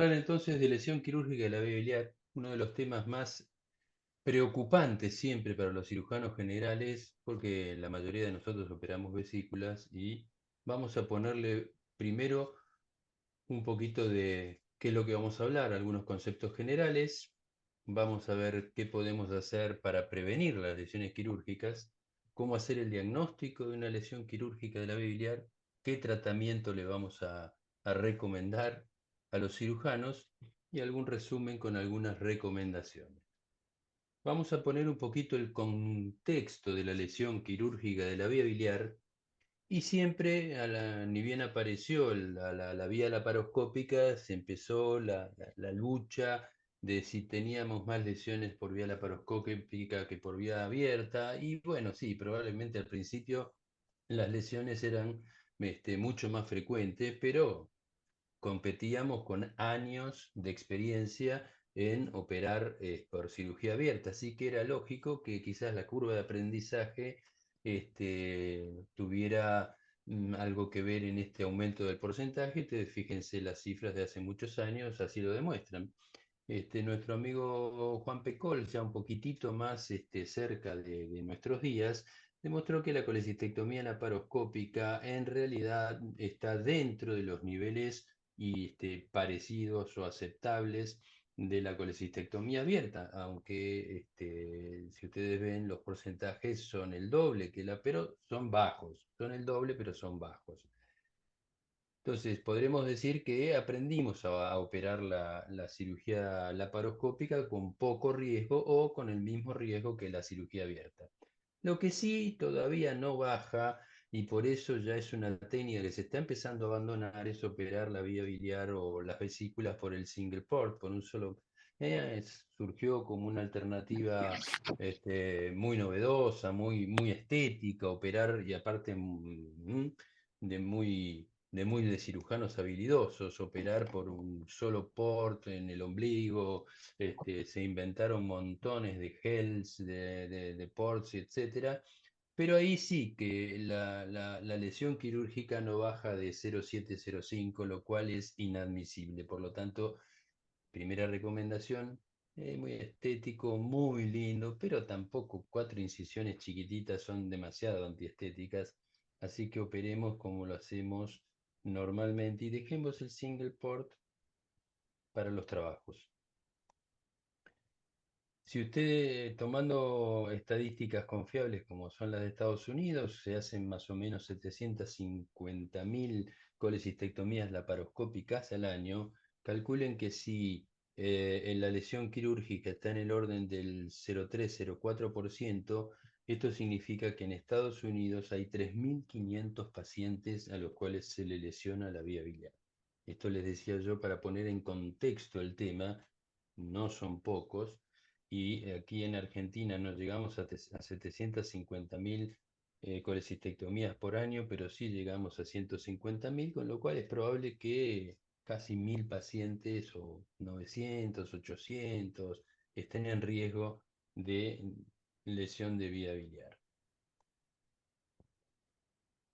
Hablar entonces de lesión quirúrgica de la vía biliar, uno de los temas más preocupantes siempre para los cirujanos generales, porque la mayoría de nosotros operamos vesículas y vamos a ponerle primero un poquito de qué es lo que vamos a hablar, algunos conceptos generales, vamos a ver qué podemos hacer para prevenir las lesiones quirúrgicas, cómo hacer el diagnóstico de una lesión quirúrgica de la vía biliar, qué tratamiento le vamos a recomendar a los cirujanos y algún resumen con algunas recomendaciones. Vamos a poner un poquito el contexto de la lesión quirúrgica de la vía biliar y siempre, ni bien apareció la vía laparoscópica, se empezó la lucha de si teníamos más lesiones por vía laparoscópica que por vía abierta. Y bueno, sí, probablemente al principio las lesiones eran mucho más frecuentes, pero competíamos con años de experiencia en operar por cirugía abierta, así que era lógico que quizás la curva de aprendizaje tuviera algo que ver en este aumento del porcentaje. Ustedes fíjense, las cifras de hace muchos años así lo demuestran. Nuestro amigo Juan Pecol, ya un poquitito más cerca de nuestros días, demostró que la colecistectomía laparoscópica en realidad está dentro de los niveles parecidos o aceptables de la colecistectomía abierta, aunque si ustedes ven los porcentajes son el doble pero son bajos, son el doble pero son bajos. Entonces, podremos decir que aprendimos a operar la cirugía laparoscópica con poco riesgo o con el mismo riesgo que la cirugía abierta. Lo que sí todavía no baja, y por eso ya es una técnica que se está empezando a abandonar, es operar la vía biliar o las vesículas por el single port, por un solo. Surgió como una alternativa muy novedosa, muy estética, operar y aparte de cirujanos habilidosos, operar por un solo port en el ombligo. Se inventaron montones de gels, de ports, etcétera, pero ahí sí que la lesión quirúrgica no baja de 0,705, lo cual es inadmisible. Por lo tanto, primera recomendación, muy estético, muy lindo, pero tampoco 4 incisiones chiquititas son demasiado antiestéticas, así que operemos como lo hacemos normalmente y dejemos el single port para los trabajos. Si usted, tomando estadísticas confiables como son las de Estados Unidos, se hacen más o menos 750.000 colecistectomías laparoscópicas al año, calculen que si en la lesión quirúrgica está en el orden del 0,3-0,4%, esto significa que en Estados Unidos hay 3.500 pacientes a los cuales se le lesiona la vía biliar. Esto les decía yo para poner en contexto el tema, no son pocos, y aquí en Argentina no llegamos a 750.000 colecistectomías por año, pero sí llegamos a 150.000, con lo cual es probable que casi 1.000 pacientes o 900, 800 estén en riesgo de lesión de vía biliar.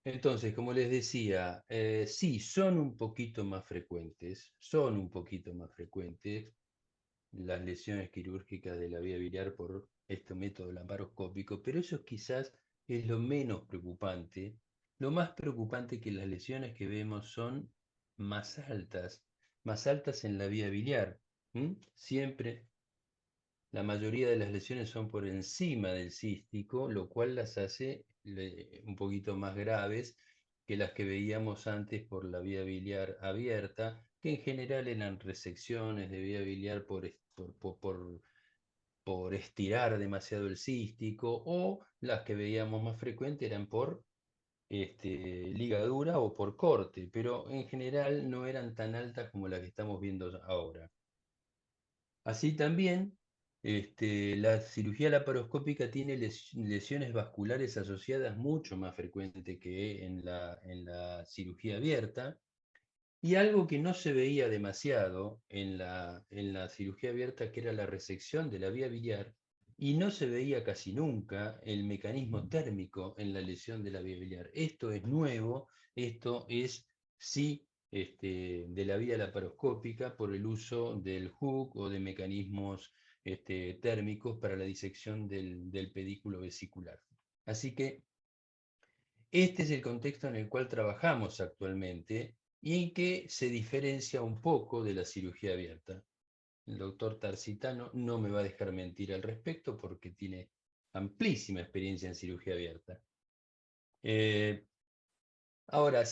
Entonces, como les decía, sí, son un poquito más frecuentes las lesiones quirúrgicas de la vía biliar por este método laparoscópico, pero eso quizás es lo menos preocupante. Lo más preocupante que las lesiones que vemos son más altas en la vía biliar. Siempre la mayoría de las lesiones son por encima del cístico, lo cual las hace un poquito más graves que las que veíamos antes por la vía biliar abierta, que en general eran resecciones de vía biliar por estirar demasiado el cístico, o las que veíamos más frecuente eran por ligadura o por corte, pero en general no eran tan altas como las que estamos viendo ahora. Así también, la cirugía laparoscópica tiene lesiones vasculares asociadas mucho más frecuente que en la cirugía abierta, y algo que no se veía demasiado en la cirugía abierta, que era la resección de la vía biliar, y no se veía casi nunca el mecanismo térmico en la lesión de la vía biliar. Esto es nuevo, esto es sí de la vía laparoscópica por el uso del hook o de mecanismos térmicos para la disección del pedículo vesicular. Así que este es el contexto en el cual trabajamos actualmente y en que se diferencia un poco de la cirugía abierta. El doctor Tarsitano no me va a dejar mentir al respecto porque tiene amplísima experiencia en cirugía abierta. Eh, Ahora,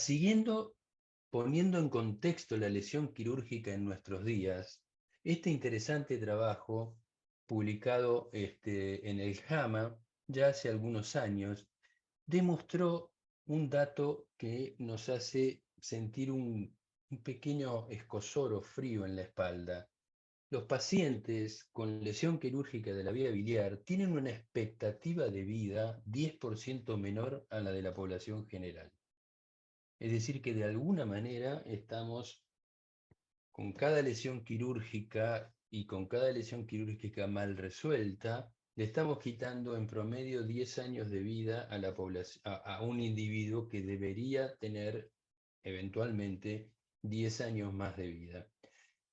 poniendo en contexto la lesión quirúrgica en nuestros días, este interesante trabajo publicado en el JAMA ya hace algunos años demostró un dato que nos hace sentir un pequeño escozor o frío en la espalda. Los pacientes con lesión quirúrgica de la vía biliar tienen una expectativa de vida 10% menor a la de la población general. Es decir, que de alguna manera estamos con cada lesión quirúrgica y con cada lesión quirúrgica mal resuelta, le estamos quitando en promedio 10 años de vida a la población, a un individuo que debería tener eventualmente 10 años más de vida.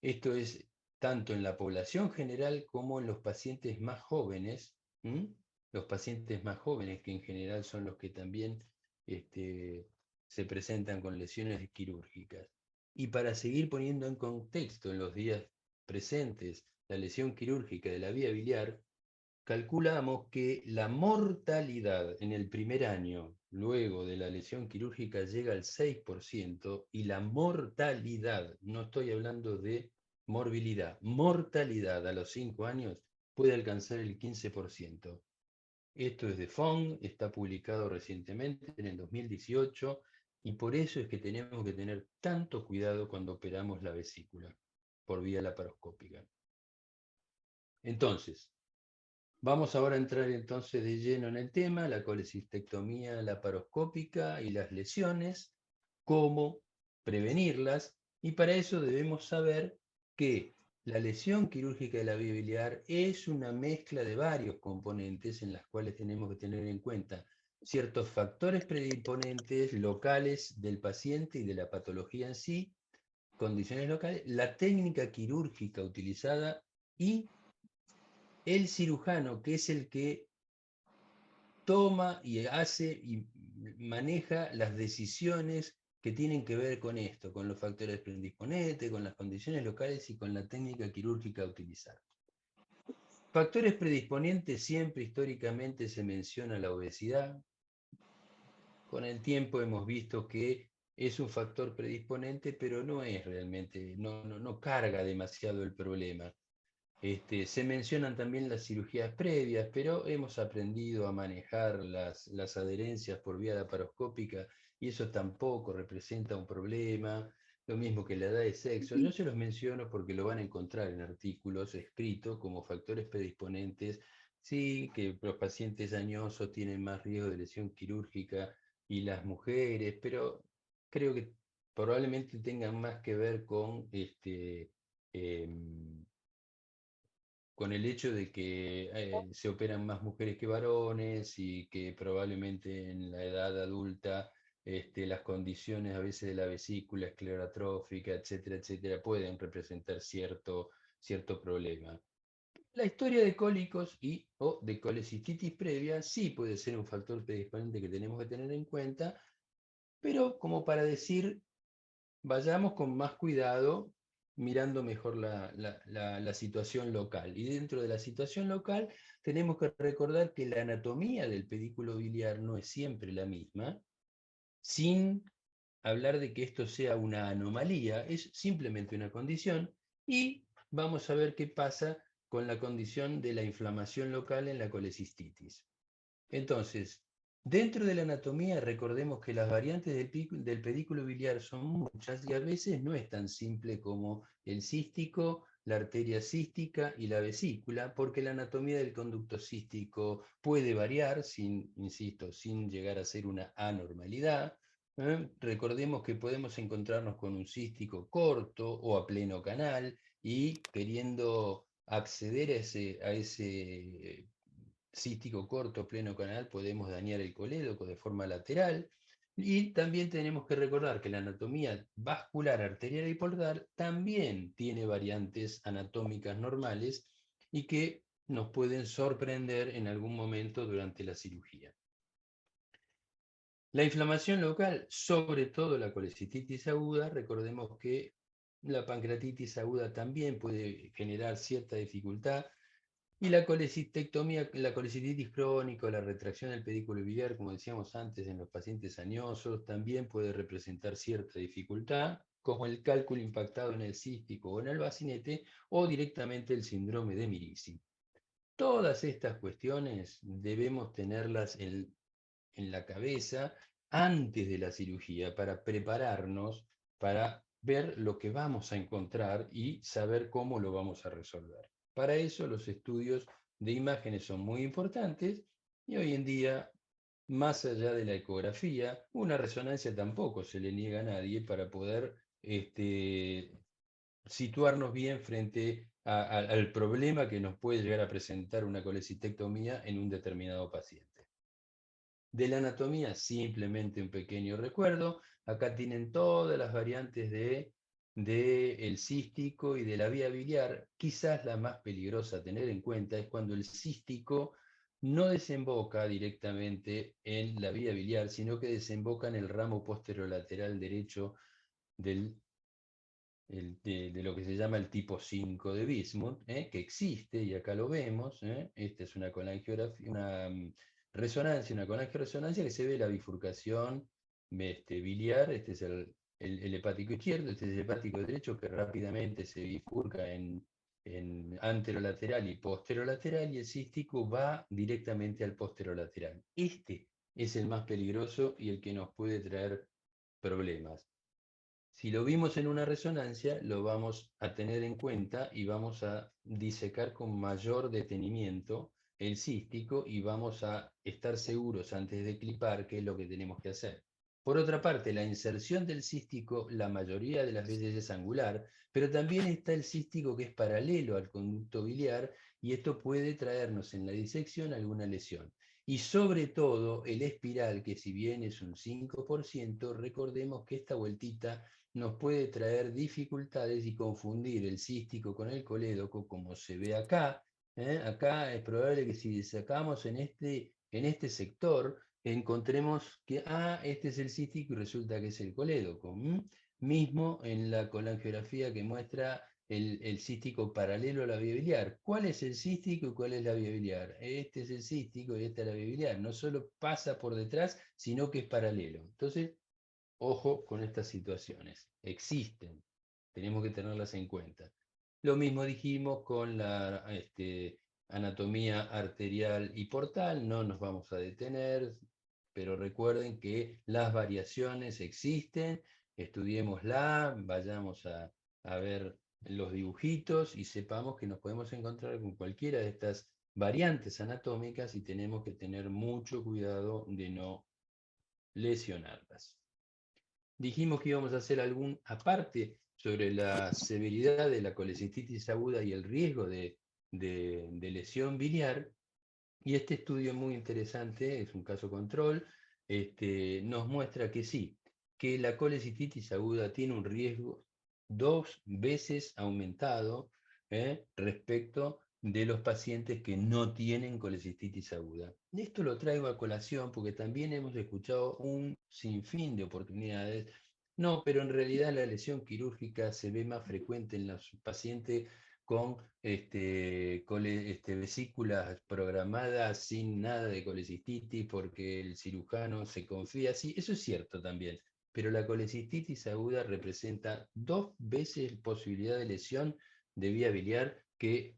Esto es tanto en la población general como en los pacientes más jóvenes, ¿m? Los pacientes más jóvenes que en general son los que también se presentan con lesiones quirúrgicas. Y para seguir poniendo en contexto en los días presentes la lesión quirúrgica de la vía biliar, calculamos que la mortalidad en el primer año luego de la lesión quirúrgica llega al 6% y la mortalidad, no estoy hablando de morbilidad, mortalidad a los 5 años puede alcanzar el 15%. Esto es de Fong, está publicado recientemente en el 2018 y por eso es que tenemos que tener tanto cuidado cuando operamos la vesícula por vía laparoscópica. Entonces, vamos ahora a entrar entonces de lleno en el tema, la colecistectomía laparoscópica y las lesiones, cómo prevenirlas, y para eso debemos saber que la lesión quirúrgica de la vía biliar es una mezcla de varios componentes en las cuales tenemos que tener en cuenta ciertos factores predisponentes locales del paciente y de la patología en sí, condiciones locales, la técnica quirúrgica utilizada y el cirujano, que es el que toma y hace y maneja las decisiones que tienen que ver con esto, con los factores predisponentes, con las condiciones locales y con la técnica quirúrgica a utilizar. Factores predisponentes siempre históricamente se menciona la obesidad. Con el tiempo hemos visto que es un factor predisponente, pero no es realmente, no carga demasiado el problema. Se mencionan también las cirugías previas, pero hemos aprendido a manejar las adherencias por vía laparoscópica y eso tampoco representa un problema, lo mismo que la edad de sexo. Yo se los menciono porque lo van a encontrar en artículos escritos como factores predisponentes. Sí, que los pacientes añosos tienen más riesgo de lesión quirúrgica y las mujeres, pero creo que probablemente tengan más que ver em, con el hecho de que se operan más mujeres que varones y que probablemente en la edad adulta las condiciones a veces de la vesícula esclerotrófica, etcétera, etcétera, pueden representar cierto problema. La historia de cólicos o de colecistitis previa sí puede ser un factor predisponente que tenemos que tener en cuenta, pero como para decir, vayamos con más cuidado, mirando mejor la situación local. Y dentro de la situación local tenemos que recordar que la anatomía del pedículo biliar no es siempre la misma, sin hablar de que esto sea una anomalía, es simplemente una condición, y vamos a ver qué pasa con la condición de la inflamación local en la colecistitis. Entonces, dentro de la anatomía, recordemos que las variantes del pedículo biliar son muchas y a veces no es tan simple como el cístico, la arteria cística y la vesícula, porque la anatomía del conducto cístico puede variar, insisto, sin llegar a ser una anormalidad. Recordemos que podemos encontrarnos con un cístico corto o a pleno canal y queriendo acceder a ese cístico corto, pleno canal, podemos dañar el colédoco de forma lateral. Y también tenemos que recordar que la anatomía vascular, arterial y portal también tiene variantes anatómicas normales y que nos pueden sorprender en algún momento durante la cirugía. La inflamación local, sobre todo la colecistitis aguda, recordemos que la pancreatitis aguda también puede generar cierta dificultad y la colecistectomía, la colecistitis crónica, la retracción del pedículo biliar, como decíamos antes en los pacientes añosos, también puede representar cierta dificultad, como el cálculo impactado en el cístico o en el bacinete, o directamente el síndrome de Mirici. Todas estas cuestiones debemos tenerlas en la cabeza antes de la cirugía para prepararnos, para ver lo que vamos a encontrar y saber cómo lo vamos a resolver. Para eso los estudios de imágenes son muy importantes y hoy en día, más allá de la ecografía, una resonancia tampoco se le niega a nadie para poder situarnos bien frente al problema que nos puede llegar a presentar una colecistectomía en un determinado paciente. De la anatomía, simplemente un pequeño recuerdo. Acá tienen todas las variantes el cístico y de la vía biliar. Quizás la más peligrosa a tener en cuenta es cuando el cístico no desemboca directamente en la vía biliar, sino que desemboca en el ramo posterolateral derecho del de lo que se llama el tipo 5 de Bismuth, que existe, y acá lo vemos. Esta es una colangiografía, una resonancia, una colangioresonancia que se ve la bifurcación biliar. Este es el hepático izquierdo, este es el hepático derecho, que rápidamente se bifurca en anterolateral y posterolateral, y el cístico va directamente al posterolateral. Este es el más peligroso y el que nos puede traer problemas. Si lo vimos en una resonancia, lo vamos a tener en cuenta y vamos a disecar con mayor detenimiento el cístico y vamos a estar seguros antes de clipar qué es lo que tenemos que hacer. Por otra parte, la inserción del cístico la mayoría de las veces es angular, pero también está el cístico que es paralelo al conducto biliar y esto puede traernos en la disección alguna lesión. Y sobre todo el espiral, que si bien es un 5%, recordemos que esta vueltita nos puede traer dificultades y confundir el cístico con el colédoco, como se ve acá. Acá es probable que si sacamos en este sector, encontremos que, este es el cístico y resulta que es el colédoco. Mismo en la colangiografía que muestra el cístico paralelo a la vía biliar. ¿Cuál es el cístico y cuál es la vía biliar? Este es el cístico y esta es la vía biliar. No solo pasa por detrás, sino que es paralelo. Entonces, ojo con estas situaciones. Existen. Tenemos que tenerlas en cuenta. Lo mismo dijimos con la anatomía arterial y portal. No nos vamos a detener, pero recuerden que las variaciones existen. Estudiémosla, vayamos a ver los dibujitos y sepamos que nos podemos encontrar con cualquiera de estas variantes anatómicas y tenemos que tener mucho cuidado de no lesionarlas. Dijimos que íbamos a hacer algún aparte sobre la severidad de la colecistitis aguda y el riesgo de lesión biliar, y este estudio es muy interesante, es un caso control. Nos muestra que sí, que la colecistitis aguda tiene un riesgo 2 veces aumentado respecto de los pacientes que no tienen colecistitis aguda. Esto lo traigo a colación porque también hemos escuchado un sinfín de oportunidades. No, pero en realidad la lesión quirúrgica se ve más frecuente en los pacientes con vesículas programadas sin nada de colecistitis porque el cirujano se confía. Sí, eso es cierto también, pero la colecistitis aguda representa 2 veces posibilidad de lesión de vía biliar que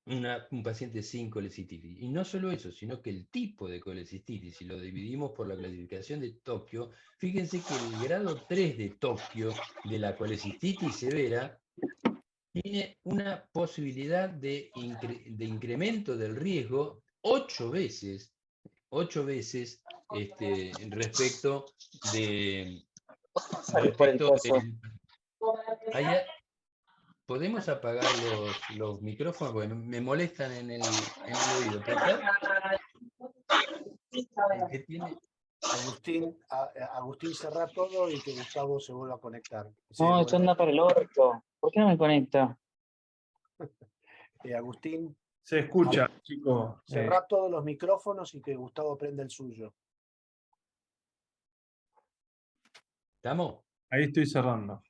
un paciente sin colecistitis. Y no solo eso, sino que el tipo de colecistitis, si lo dividimos por la clasificación de Tokio, fíjense que el grado 3 de Tokio de la colecistitis severa tiene una posibilidad de incremento del riesgo 8 veces, 8 veces respecto de Salud por el respecto coso. del. ¿Podemos apagar los micrófonos? Porque me molestan en el oído. ¿Puede ser? El que tiene. Agustín, cerrá todo y que Gustavo se vuelva a conectar. No, esto anda para el orto. ¿Por qué no me conecta? Agustín, Se escucha, chicos. cerrá todos los micrófonos y que Gustavo prenda el suyo. ¿Estamos? Ahí estoy cerrando.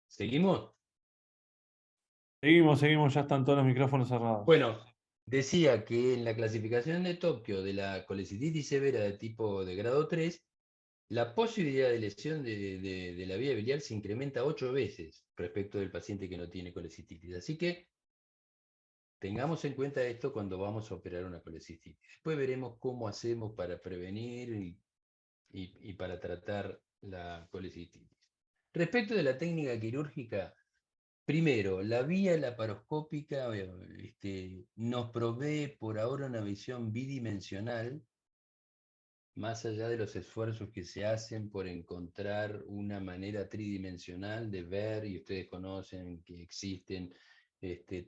¿Seguimos? Seguimos, ya están todos los micrófonos cerrados. Bueno, decía que en la clasificación de Tokio de la colecistitis severa de tipo de grado 3, la posibilidad de lesión de la vía biliar se incrementa 8 veces respecto del paciente que no tiene colecistitis. Así que tengamos en cuenta esto cuando vamos a operar una colecistitis. Después veremos cómo hacemos para prevenir y para tratar la colecistitis. Respecto de la técnica quirúrgica, primero, la vía laparoscópica nos provee por ahora una visión bidimensional, más allá de los esfuerzos que se hacen por encontrar una manera tridimensional de ver, y ustedes conocen que existen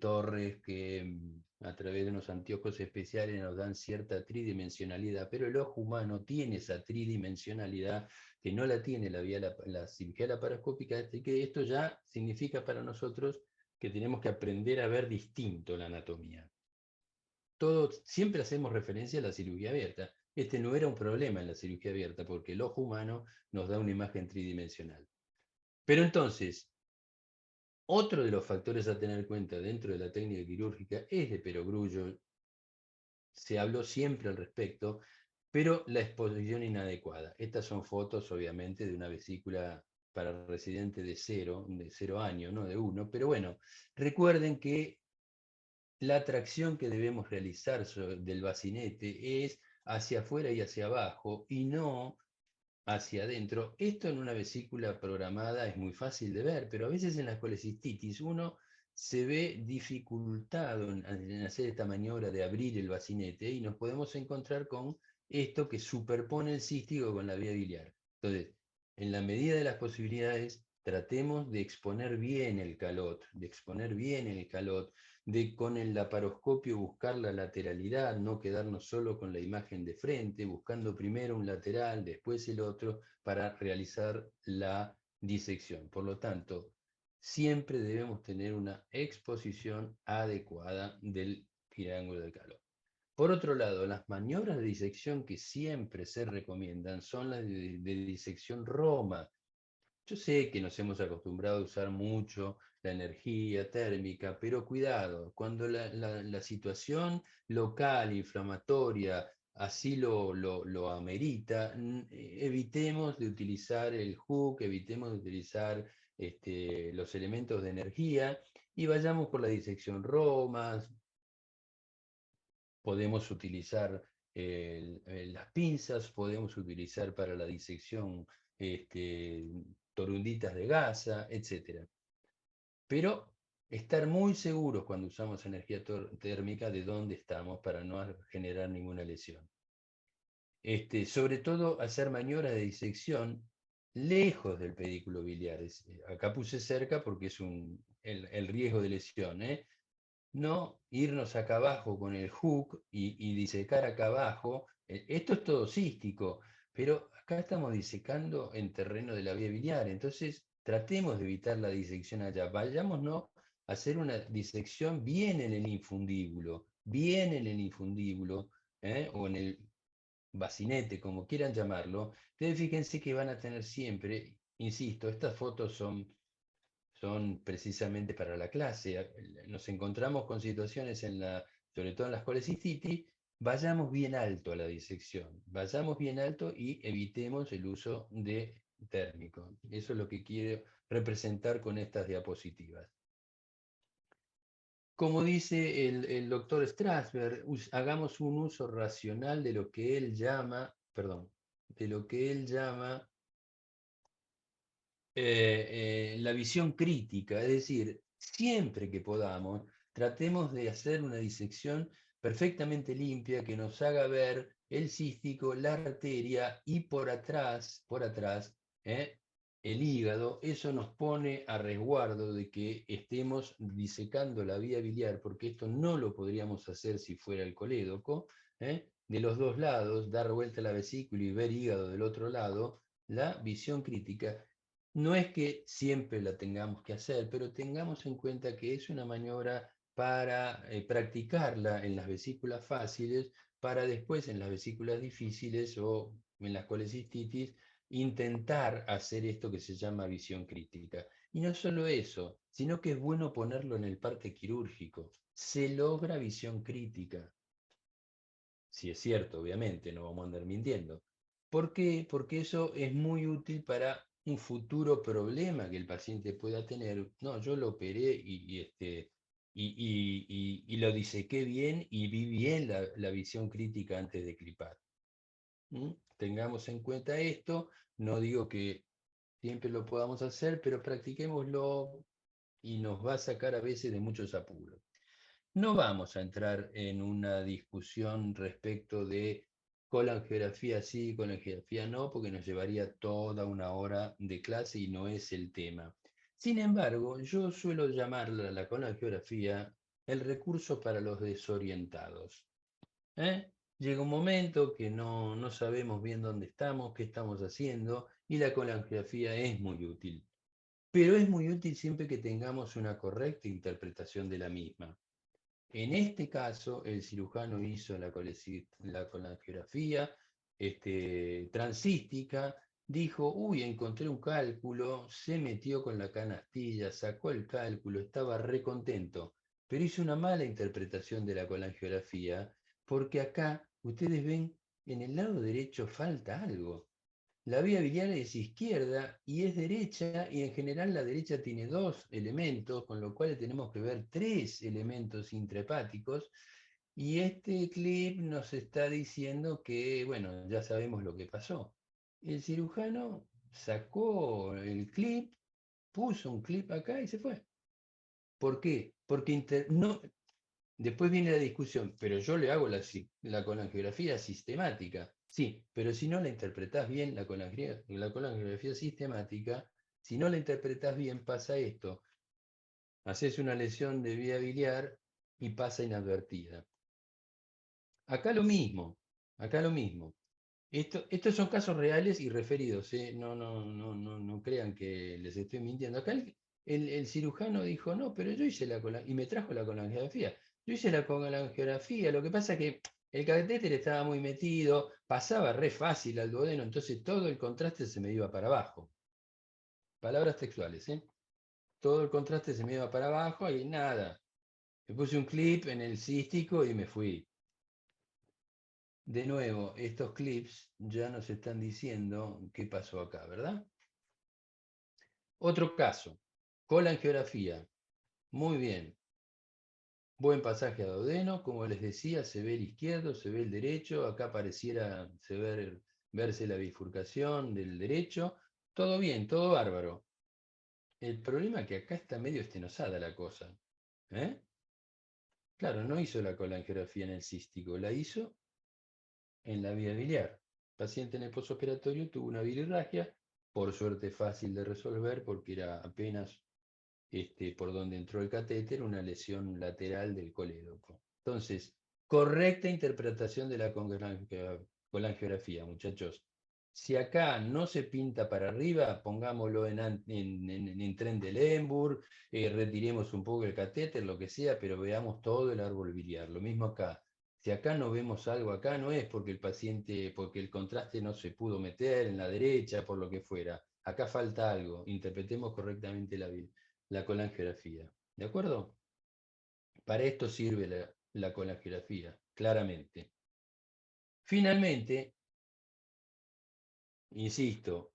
torres que a través de unos anteojos especiales nos dan cierta tridimensionalidad, pero el ojo humano tiene esa tridimensionalidad que no la tiene la cirugía laparoscópica, así que esto ya significa para nosotros que tenemos que aprender a ver distinto la anatomía. Siempre hacemos referencia a la cirugía abierta. Este no era un problema en la cirugía abierta porque el ojo humano nos da una imagen tridimensional. Pero entonces, otro de los factores a tener en cuenta dentro de la técnica quirúrgica es de perogrullo. Se habló siempre al respecto, pero la exposición inadecuada. Estas son fotos, obviamente, de una vesícula para residente de 0 años, no de 1, pero bueno, recuerden que la tracción que debemos realizar del bacinete es hacia afuera y hacia abajo y no hacia adentro. Esto en una vesícula programada es muy fácil de ver, pero a veces en la colecistitis uno se ve dificultado en hacer esta maniobra de abrir el bacinete y nos podemos encontrar con esto que superpone el cístico con la vía biliar. Entonces, en la medida de las posibilidades, tratemos de exponer bien el calot, de con el laparoscopio buscar la lateralidad, no quedarnos solo con la imagen de frente, buscando primero un lateral, después el otro, para realizar la disección. Por lo tanto, siempre debemos tener una exposición adecuada del triángulo del calot. Por otro lado, las maniobras de disección que siempre se recomiendan son las de disección Roma. Yo sé que nos hemos acostumbrado a usar mucho la energía térmica, pero cuidado, cuando la situación local, inflamatoria, así lo amerita, evitemos de utilizar el hook, evitemos de utilizar los elementos de energía y vayamos por la disección Roma. Podemos utilizar las pinzas, podemos utilizar para la disección torunditas de gasa, etc. Pero estar muy seguros cuando usamos energía térmica de dónde estamos para no generar ninguna lesión. Sobre todo hacer maniobras de disección lejos del pedículo biliar. Acá puse cerca porque es el riesgo de lesión, no irnos acá abajo con el hook y disecar acá abajo. Esto es todo cístico, pero acá estamos disecando en terreno de la vía biliar, entonces tratemos de evitar la disección allá. Vayámonos a hacer una disección bien en el infundíbulo, o en el bacinete, como quieran llamarlo. Ustedes fíjense que van a tener siempre, insisto, estas fotos son precisamente para la clase. Nos encontramos con situaciones sobre todo en las colecistitis, vayamos bien alto a la disección, vayamos bien alto y evitemos el uso de térmico. Eso es lo que quiero representar con estas diapositivas. Como dice el doctor Strasberg, hagamos un uso racional de lo que él llama, la visión crítica, es decir, siempre que podamos, tratemos de hacer una disección perfectamente limpia que nos haga ver el cístico, la arteria y por atrás, el hígado. Eso nos pone a resguardo de que estemos disecando la vía biliar, porque esto no lo podríamos hacer si fuera el colédoco, de los dos lados, dar vuelta a la vesícula y ver hígado del otro lado. La visión crítica no es que siempre la tengamos que hacer, pero tengamos en cuenta que es una maniobra para practicarla en las vesículas fáciles, para después en las vesículas difíciles o en las colecistitis intentar hacer esto que se llama visión crítica. Y no solo eso, sino que es bueno ponerlo en el parte quirúrgico. Se logra visión crítica. Si es cierto, obviamente, no vamos a andar mintiendo. ¿Por qué? Porque eso es muy útil para un futuro problema que el paciente pueda tener. No, yo lo operé y lo disequé bien y vi bien la visión crítica antes de clipar. Tengamos en cuenta esto. No digo que siempre lo podamos hacer, pero practiquémoslo y nos va a sacar a veces de muchos apuros. No vamos a entrar en una discusión respecto de colangiografía sí, colangiografía no, porque nos llevaría toda una hora de clase y no es el tema. Sin embargo, yo suelo llamarla la colangiografía el recurso para los desorientados. Llega un momento que no sabemos bien dónde estamos, qué estamos haciendo, y la colangiografía es muy útil. Pero es muy útil siempre que tengamos una correcta interpretación de la misma. En este caso, el cirujano hizo la colangiografía transística, dijo, uy, encontré un cálculo, se metió con la canastilla, sacó el cálculo, estaba re contento, pero hizo una mala interpretación de la colangiografía, porque acá, ustedes ven, en el lado derecho falta algo. La vía biliar es izquierda y es derecha, y en general la derecha tiene dos elementos, con lo cual tenemos que ver tres elementos intrahepáticos, y este clip nos está diciendo que, bueno, ya sabemos lo que pasó. El cirujano sacó el clip, puso un clip acá y se fue. ¿Por qué? Porque no, después viene la discusión, pero yo le hago la colangiografía sistemática. Sí, pero si no la interpretás bien, la colangiografía sistemática, si no la interpretás bien, pasa esto. Haces una lesión de vía biliar y pasa inadvertida. Acá lo mismo, acá lo mismo. Estos son casos reales y referidos, ¿eh? No crean que les estoy mintiendo. Acá el cirujano dijo, no, pero yo hice y me trajo la colangiografía. Yo hice la colangiografía, lo que pasa es que el catéter estaba muy metido, pasaba re fácil al duodeno, entonces todo el contraste se me iba para abajo. Palabras textuales, ¿eh? Todo el contraste se me iba para abajo y nada. Me puse un clip en el cístico y me fui. De nuevo, estos clips ya nos están diciendo qué pasó acá, ¿verdad? Otro caso, colangiografía. Muy bien. Buen pasaje a duodeno, como les decía, se ve el izquierdo, se ve el derecho, acá pareciera verse la bifurcación del derecho. Todo bien, todo bárbaro. El problema es que acá está medio estenosada la cosa. Claro, no hizo la colangiografía en el cístico, la hizo en la vía biliar. Paciente en el posoperatorio tuvo una bilirragia, por suerte fácil de resolver porque era apenas por donde entró el catéter, una lesión lateral del colédoco. Entonces, correcta interpretación de la colangiografía, muchachos. Si acá no se pinta para arriba, pongámoslo en tren de Lemberg, retiremos un poco el catéter, lo que sea, pero veamos todo el árbol biliar. Lo mismo acá. Si acá no vemos algo, acá no es porque porque el contraste no se pudo meter en la derecha, por lo que fuera. Acá falta algo. Interpretemos correctamente la colangiografía. ¿De acuerdo? Para esto sirve la colangiografía, claramente. Finalmente, insisto,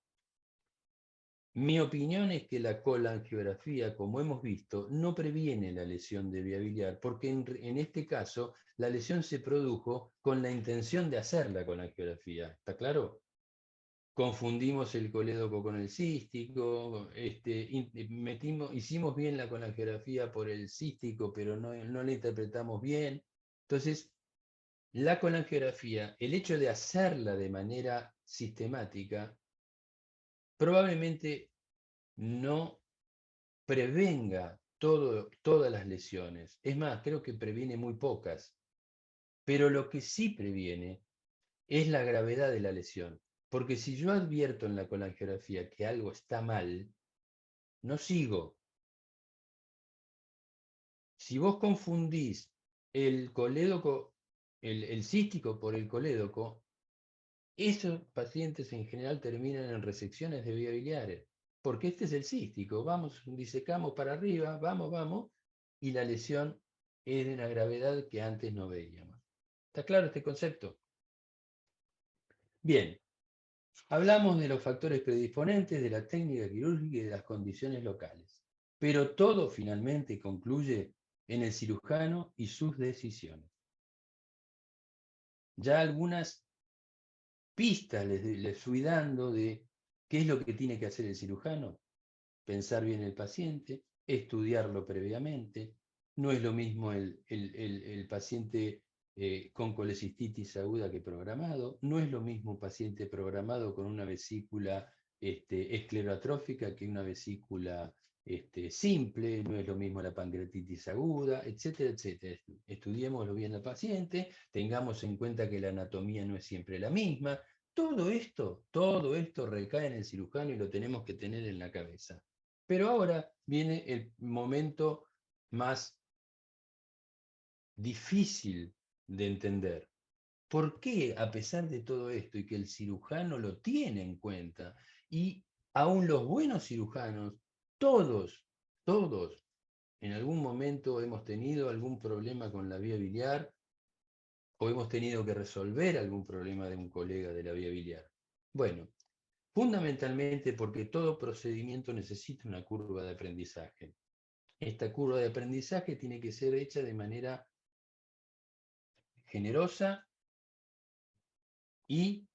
mi opinión es que la colangiografía, como hemos visto, no previene la lesión de vía biliar, porque en este caso la lesión se produjo con la intención de hacer la colangiografía. ¿Está claro? Confundimos el colédoco con el cístico, hicimos bien la colangiografía por el cístico, pero no la interpretamos bien. Entonces, la colangiografía, el hecho de hacerla de manera sistemática, probablemente no prevenga todas las lesiones. Es más, creo que previene muy pocas. Pero lo que sí previene es la gravedad de la lesión. Porque si yo advierto en la colangiografía que algo está mal, no sigo. Si vos confundís el colédoco, el cístico por el colédoco, esos pacientes en general terminan en resecciones de vías biliares, porque este es el cístico, vamos, disecamos para arriba, vamos, y la lesión es de una gravedad que antes no veíamos. ¿Está claro este concepto? Bien, hablamos de los factores predisponentes, de la técnica quirúrgica y de las condiciones locales, pero todo finalmente concluye en el cirujano y sus decisiones. Ya algunas pistas les fui dando de qué es lo que tiene que hacer el cirujano. Pensar bien el paciente, estudiarlo previamente. No es lo mismo el paciente con colecistitis aguda que programado. No es lo mismo un paciente programado con una vesícula esclerotrófica que una vesícula simple. No es lo mismo la pancreatitis aguda, etcétera, etcétera. Estudiémoslo bien al paciente, tengamos en cuenta que la anatomía no es siempre la misma. Todo esto recae en el cirujano y lo tenemos que tener en la cabeza. Pero ahora viene el momento más difícil de entender. ¿Por qué, a pesar de todo esto y que el cirujano lo tiene en cuenta, y aún los buenos cirujanos, todos, en algún momento hemos tenido algún problema con la vía biliar o hemos tenido que resolver algún problema de un colega de la vía biliar? Bueno, fundamentalmente porque todo procedimiento necesita una curva de aprendizaje. Esta curva de aprendizaje tiene que ser hecha de manera generosa y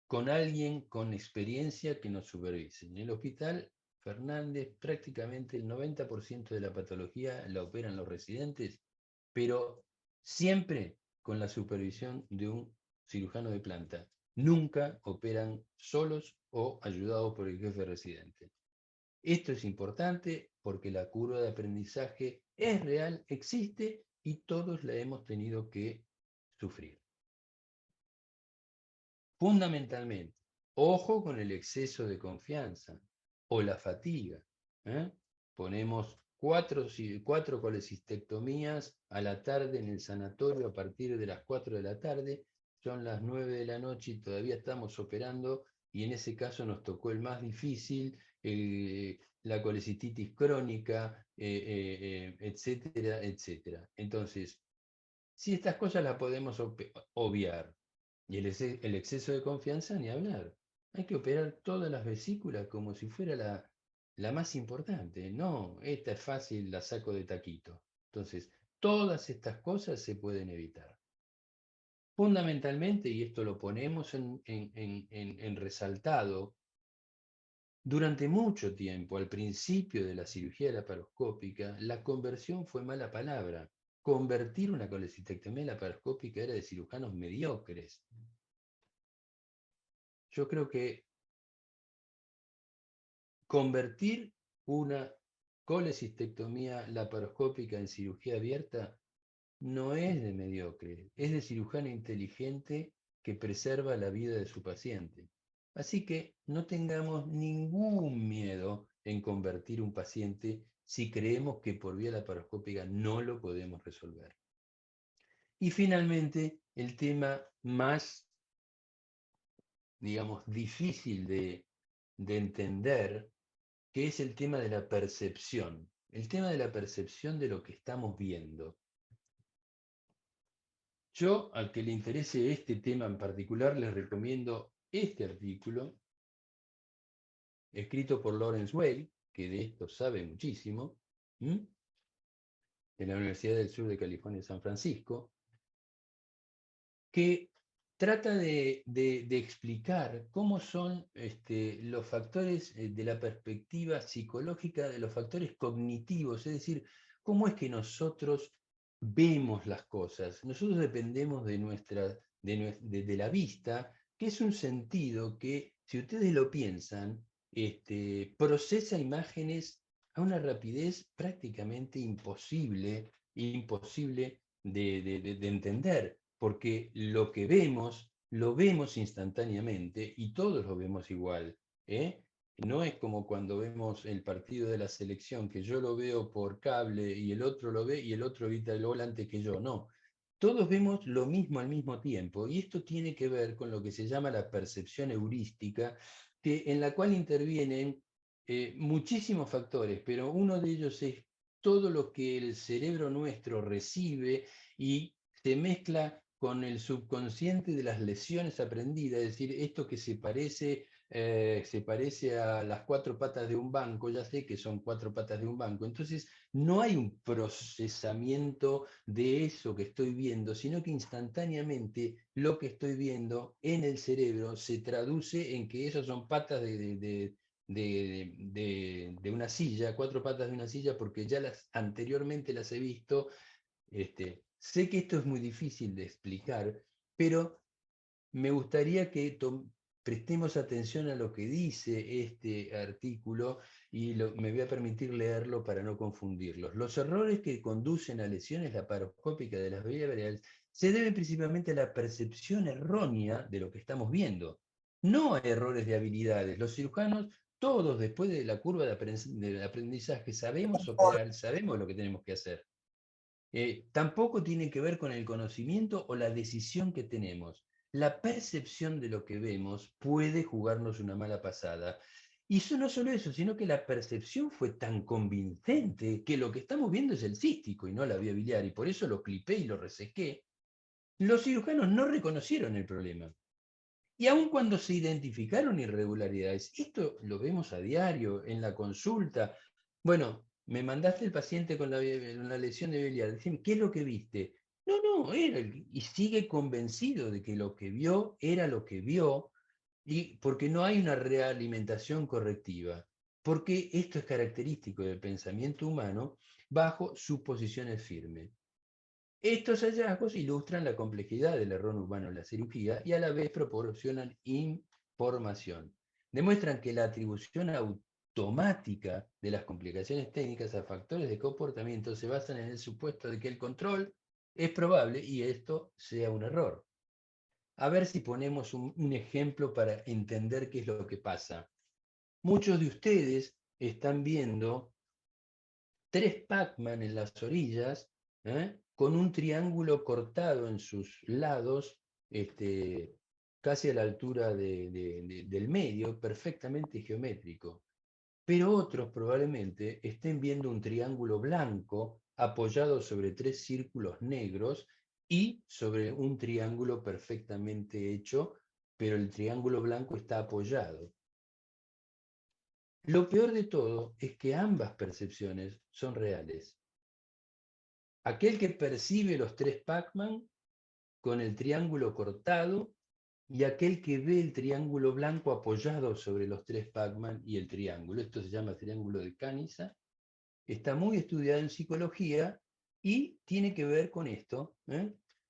con alguien con experiencia que nos supervise. En el hospital Fernández prácticamente el 90% de la patología la operan los residentes, pero siempre con la supervisión de un cirujano de planta. Nunca operan solos o ayudados por el jefe residente. Esto es importante porque la curva de aprendizaje es real, existe y todos la hemos tenido que sufrir. Fundamentalmente, ojo con el exceso de confianza o la fatiga. Ponemos cuatro colecistectomías a la tarde en el sanatorio a partir de las 4 de la tarde, son las 9 de la noche y todavía estamos operando, y en ese caso nos tocó el más difícil, la colecistitis crónica, etcétera, etcétera. Entonces, si estas cosas las podemos obviar, y el exceso de confianza ni hablar. Hay que operar todas las vesículas como si fuera la más importante. No, esta es fácil, la saco de taquito. Entonces, todas estas cosas se pueden evitar. Fundamentalmente, y esto lo ponemos en resaltado, durante mucho tiempo, al principio de la cirugía laparoscópica, la conversión fue mala palabra. Convertir una colecistectomía laparoscópica era de cirujanos mediocres. Yo creo que convertir una colecistectomía laparoscópica en cirugía abierta no es de mediocre, es de cirujano inteligente que preserva la vida de su paciente. Así que no tengamos ningún miedo en convertir un paciente si creemos que por vía laparoscópica no lo podemos resolver. Y finalmente, el tema más, digamos, difícil de entender, que es el tema de la percepción. El tema de la percepción de lo que estamos viendo. Yo, al que le interese este tema en particular, les recomiendo este artículo, escrito por Lawrence Weil, que de esto sabe muchísimo, de la Universidad del Sur de California, San Francisco, que trata de explicar cómo son los factores de la perspectiva psicológica, de los factores cognitivos, es decir, cómo es que nosotros vemos las cosas. Nosotros dependemos de la vista, que es un sentido que, si ustedes lo piensan, procesa imágenes a una rapidez prácticamente imposible de entender, porque lo que vemos, lo vemos instantáneamente y todos lo vemos igual, ¿eh? No es como cuando vemos el partido de la selección, que yo lo veo por cable y el otro lo ve y el otro evita el gol antes que yo. No, todos vemos lo mismo al mismo tiempo y esto tiene que ver con lo que se llama la percepción heurística, en la cual intervienen muchísimos factores, pero uno de ellos es todo lo que el cerebro nuestro recibe y se mezcla con el subconsciente de las lesiones aprendidas, es decir, esto que se parece a las cuatro patas de un banco, ya sé que son cuatro patas de un banco, entonces no hay un procesamiento de eso que estoy viendo, sino que instantáneamente lo que estoy viendo en el cerebro se traduce en que esas son patas de una silla, cuatro patas de una silla, porque ya anteriormente las he visto. Sé que esto es muy difícil de explicar, pero me gustaría que prestemos atención a lo que dice este artículo y me voy a permitir leerlo para no confundirlos. Los errores que conducen a lesiones laparoscópicas de las vías variables se deben principalmente a la percepción errónea de lo que estamos viendo, no a errores de habilidades. Los cirujanos, todos después de la curva de aprendizaje, sabemos operar, sabemos lo que tenemos que hacer. Tampoco tiene que ver con el conocimiento o la decisión que tenemos. La percepción de lo que vemos puede jugarnos una mala pasada. Y eso no solo eso, sino que la percepción fue tan convincente que lo que estamos viendo es el cístico y no la vía biliar, y por eso lo clipé y lo resequé. Los cirujanos no reconocieron el problema. Y aun cuando se identificaron irregularidades, esto lo vemos a diario en la consulta. Bueno, me mandaste el paciente con la lesión de biliar. Decime, ¿qué es lo que viste? No, y sigue convencido de que lo que vio era lo que vio, y porque no hay una realimentación correctiva. Porque esto es característico del pensamiento humano bajo suposiciones firmes. Estos hallazgos ilustran la complejidad del error humano en la cirugía y a la vez proporcionan información. Demuestran que la atribución automática de las complicaciones técnicas a factores de comportamiento se basan en el supuesto de que el control es probable y esto sea un error. A ver si ponemos un ejemplo para entender qué es lo que pasa. Muchos de ustedes están viendo 3 Pac-Man en las orillas, con un triángulo cortado en sus lados, casi a la altura del medio, perfectamente geométrico. Pero otros probablemente estén viendo un triángulo blanco apoyado sobre 3 círculos negros y sobre un triángulo perfectamente hecho, pero el triángulo blanco está apoyado. Lo peor de todo es que ambas percepciones son reales. Aquel que percibe los 3 Pac-Man con el triángulo cortado y aquel que ve el triángulo blanco apoyado sobre los 3 Pac-Man y el triángulo. Esto se llama triángulo de Canisa. Está muy estudiado en psicología y tiene que ver con esto.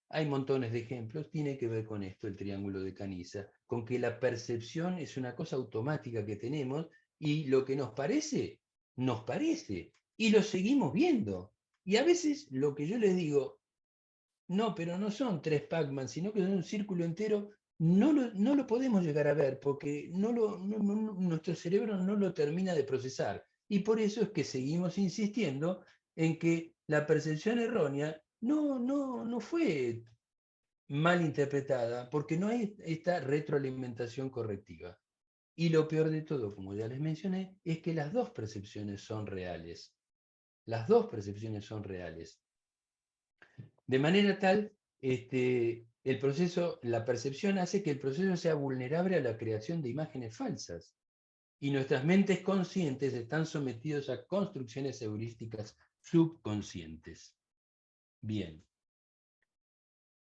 Hay montones de ejemplos, tiene que ver con esto, el triángulo de Canisa, con que la percepción es una cosa automática que tenemos y lo que nos parece, y lo seguimos viendo. Y a veces lo que yo les digo, no, pero no son 3 Pac-Man, sino que son un círculo entero, no lo podemos llegar a ver porque nuestro cerebro no lo termina de procesar. Y por eso es que seguimos insistiendo en que la percepción errónea no fue mal interpretada porque no hay esta retroalimentación correctiva. Y lo peor de todo, como ya les mencioné, es que las dos percepciones son reales. Las dos percepciones son reales. De manera tal, la percepción hace que el proceso sea vulnerable a la creación de imágenes falsas. Y nuestras mentes conscientes están sometidos a construcciones heurísticas subconscientes. Bien.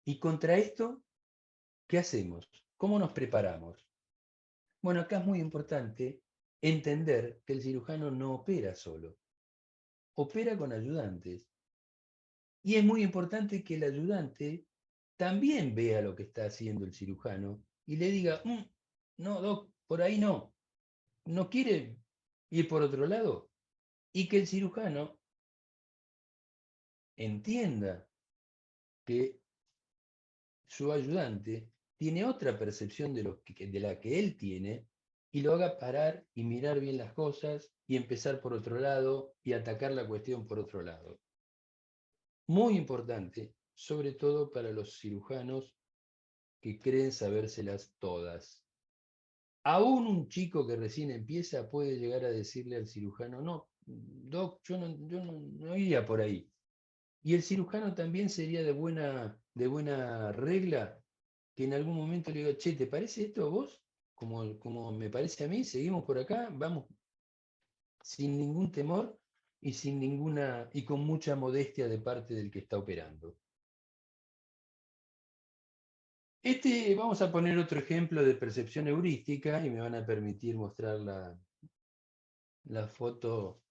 Y contra esto, ¿qué hacemos? ¿Cómo nos preparamos? Bueno, acá es muy importante entender que el cirujano no opera solo, opera con ayudantes. Y es muy importante que el ayudante también vea lo que está haciendo el cirujano y le diga, no, doc, por ahí no quiere ir por otro lado. Y que el cirujano entienda que su ayudante tiene otra percepción de la que él tiene y lo haga parar y mirar bien las cosas y empezar por otro lado y atacar la cuestión por otro lado. Muy importante, sobre todo para los cirujanos que creen sabérselas todas. Aún un chico que recién empieza puede llegar a decirle al cirujano, no, doc, yo no iría por ahí. Y el cirujano también sería de buena regla que en algún momento le diga, che, ¿te parece esto a vos? Como me parece a mí, seguimos por acá, vamos sin ningún temor y con mucha modestia de parte del que está operando. Vamos a poner otro ejemplo de percepción heurística y me van a permitir mostrar la foto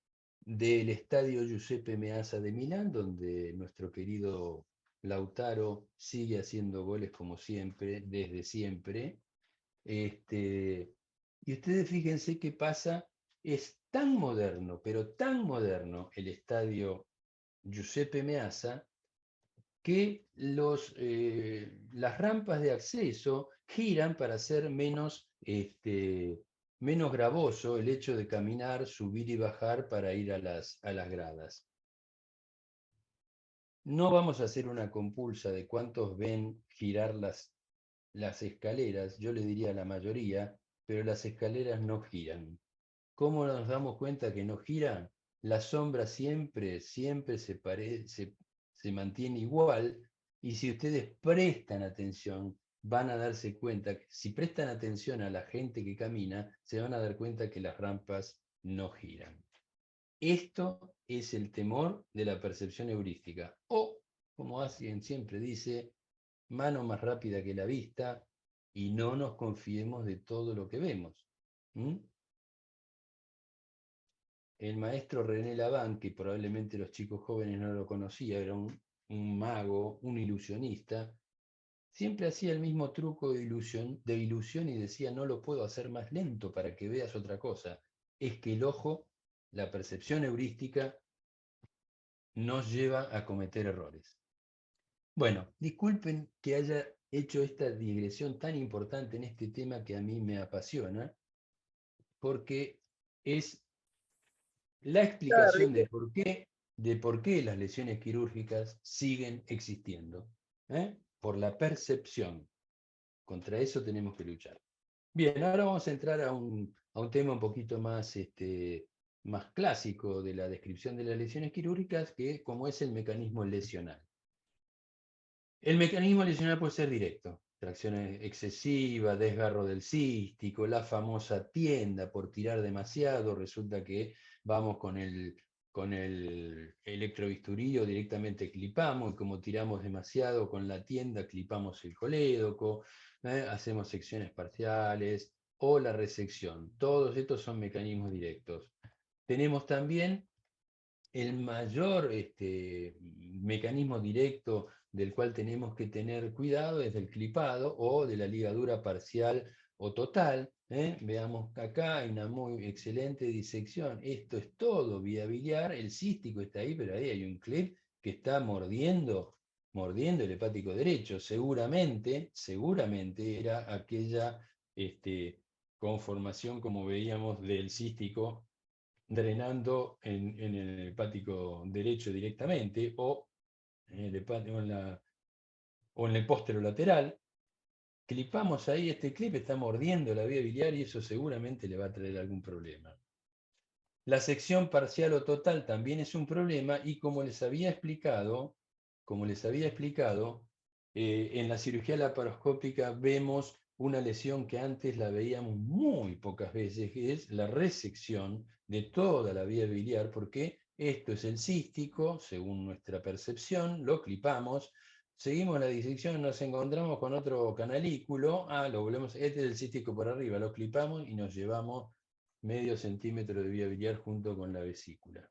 del estadio Giuseppe Meazza de Milán, donde nuestro querido Lautaro sigue haciendo goles como siempre, desde siempre. Y ustedes fíjense qué pasa, es tan moderno, pero tan moderno el estadio Giuseppe Meazza, que las rampas de acceso giran para hacer menos gravoso el hecho de caminar, subir y bajar para ir a las gradas. No vamos a hacer una compulsa de cuántos ven girar las escaleras, yo le diría a la mayoría, pero las escaleras no giran. ¿Cómo nos damos cuenta que no giran? La sombra siempre se mantiene igual, y si ustedes prestan atención, van a darse cuenta, si prestan atención a la gente que camina, se van a dar cuenta que las rampas no giran. Esto es el temor de la percepción heurística. O, como alguien siempre dice, mano más rápida que la vista, y no nos confiemos de todo lo que vemos. El maestro René Laván, que probablemente los chicos jóvenes no lo conocían, era un mago, un ilusionista, siempre hacía el mismo truco de ilusión y decía, no lo puedo hacer más lento para que veas otra cosa. Es que el ojo, la percepción heurística, nos lleva a cometer errores. Bueno, disculpen que haya hecho esta digresión tan importante en este tema que a mí me apasiona, porque es la explicación de por qué las lesiones quirúrgicas siguen existiendo. Por la percepción. Contra eso tenemos que luchar. Bien, ahora vamos a entrar a un tema un poquito más clásico de la descripción de las lesiones quirúrgicas, que como es el mecanismo lesional. El mecanismo lesional puede ser directo: tracción excesiva, desgarro del cístico, la famosa tienda por tirar demasiado. Resulta que vamos con el electrobisturí o directamente clipamos, y como tiramos demasiado con la tienda, clipamos el colédoco, hacemos secciones parciales o la resección. Todos estos son mecanismos directos. Tenemos también el mayor mecanismo directo del cual tenemos que tener cuidado es del clipado o de la ligadura parcial o total. Veamos que acá hay una muy excelente disección. Esto es todo vía biliar, el cístico está ahí, pero ahí hay un clip que está mordiendo el hepático derecho. Seguramente era aquella conformación, como veíamos, del cístico drenando en el hepático derecho directamente, o en el posterolateral. Clipamos ahí, este clip está mordiendo la vía biliar y eso seguramente le va a traer algún problema. La sección parcial o total también es un problema, y como les había explicado, en la cirugía laparoscópica vemos una lesión que antes la veíamos muy pocas veces, que es la resección de toda la vía biliar, porque esto es el cístico, según nuestra percepción, lo clipamos, seguimos la disección, nos encontramos con otro canalículo, lo volvemos, este es el cístico por arriba, lo clipamos y nos llevamos medio centímetro de vía biliar junto con la vesícula.